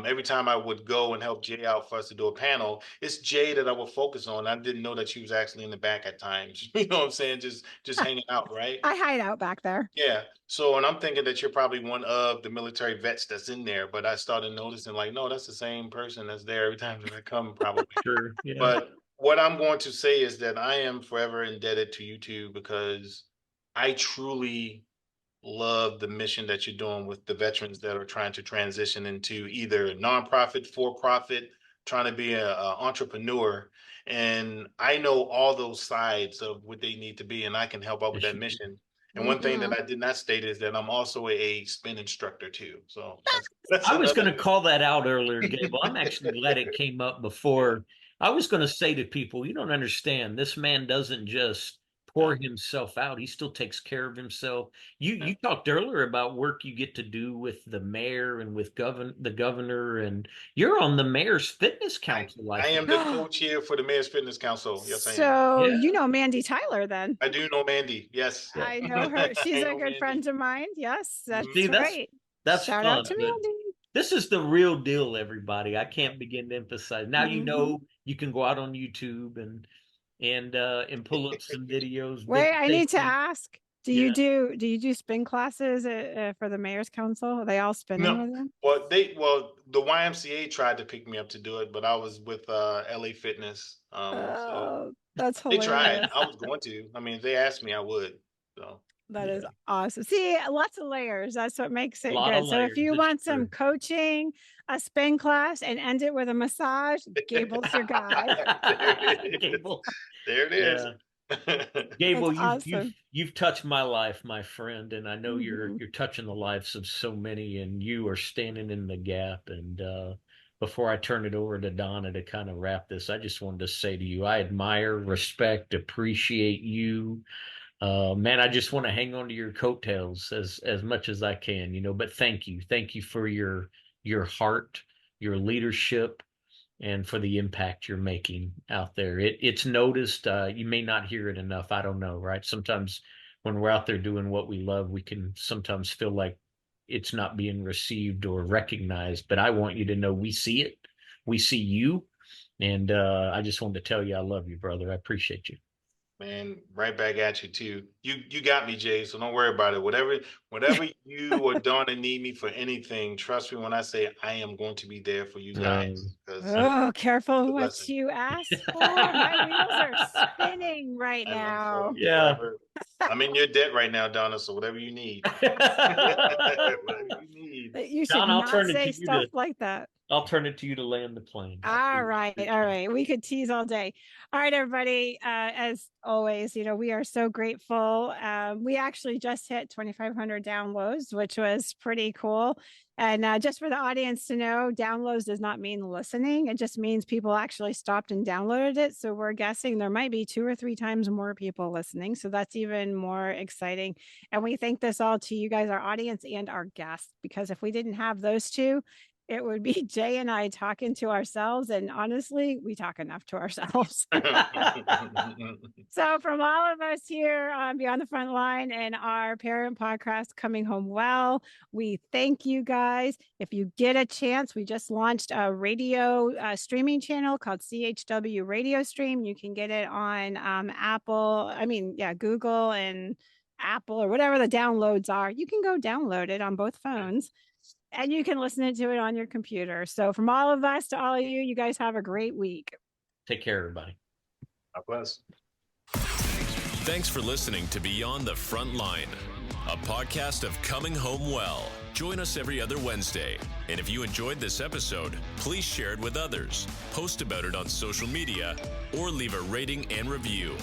every time I would go and help Jay out for us to do a panel, it's Jay that I would focus on. I didn't know that she was actually in the back at times. You know what I'm saying? Just hanging out, right? I hide out back there. Yeah. So, and I'm thinking that you're probably one of the military vets that's in there, but I started noticing like, no, that's the same person that's there every time that I come, probably. Sure. Yeah. But what I'm going to say is that I am forever indebted to you two, because I truly love the mission that you're doing with the veterans that are trying to transition into either a nonprofit, for-profit, trying to be a entrepreneur. And I know all those sides of what they need to be, and I can help out with Yes, that you do. mission. And one thing that I did not state is that I'm also a spin instructor too. So that's I was going another to call that out earlier, Gable. I'm actually glad it came up before. I was going to say to people, you don't understand. This man doesn't just pour himself out. He still takes care of himself. You talked earlier about work you get to do with the mayor and with the governor, and you're on the mayor's fitness council. I am the co-chair for the Mayor's Fitness Council. Yes, I am. So Yeah. you know Mandy Tyler then. I do know Mandy. Yes. Yeah. I know her. She's I a know good Mandy. friend of mine. Yes, that's See, right. that's Shout fun. out to But Mandy. this is the real deal, everybody. I can't begin to emphasize. Now you Mhm. know you can go out on YouTube and pull up some videos. Wait, I need to safety. ask. Do Yeah. you do spin classes for the mayor's council? Are they all spinning No. with you? Well, the YMCA tried to pick me up to do it, but I was with LA Fitness. So Oh, that's they tried. hilarious. I was going to. I mean, if they asked me, I would. So That is awesome. See, lots of layers. That's what makes it Lot good. of So if layers, you it's want some true. coaching, a spin class, and end it with a massage, Gable's your guy. Gable. there it is. Gable, That's you've awesome. you've touched my life, my friend, and I know Mhm. you're touching the lives of so many, and you are standing in the gap. And before I turn it over to Donna to kind of wrap this, I just wanted to say to you, I admire, respect, appreciate you. Man, I just want to hang on to your coattails as much as I can, but thank you for your heart, your leadership, and for the impact you're making out there. It's noticed. You may not hear it enough. I don't know, right? Sometimes when we're out there doing what we love, we can sometimes feel like it's not being received or recognized. But I want you to know we see it. We see you. And I just wanted to tell you I love you, brother. I appreciate you. Man, right back at you too. You got me, Jay. So don't worry about it. Whatever you or Donna need me for anything, trust me when I say I am going to be there for you guys. Oh, careful it's a what blessing. you ask for. My wheels are spinning right I know. now. So Yeah. I'm in your debt right now, Donna. So whatever you need, whatever you need. You should Don, I'll not turn it say to you stuff to like that. I'll turn it to you to land the plane. All right. We could tease all day. All right, everybody. As always, we are so grateful. We actually just hit 2,500 downloads, which was pretty cool. And just for the audience to know, downloads does not mean listening. It just means people actually stopped and downloaded it. So we're guessing there might be 2 or 3 times more people listening. So that's even more exciting. And we thank this all to you guys, our audience and our guests, because if we didn't have those two, it would be Jay and I talking to ourselves. And honestly, we talk enough to ourselves. So from all of us here on Beyond the Front Line and our parent podcast, Coming Home Well, we thank you guys. If you get a chance, we just launched a radio streaming channel called CHW Radio Stream. You can get it on Google and Apple or whatever the downloads are. You can go download it on both phones. And you can listen to it on your computer. So from all of us to all of you, you guys have a great week. Take care, everybody. God bless. Thanks for listening to Beyond the Front Line, a podcast of Coming Home Well. Join us every other Wednesday. And if you enjoyed this episode, please share it with others, post about it on social media, or leave a rating and review.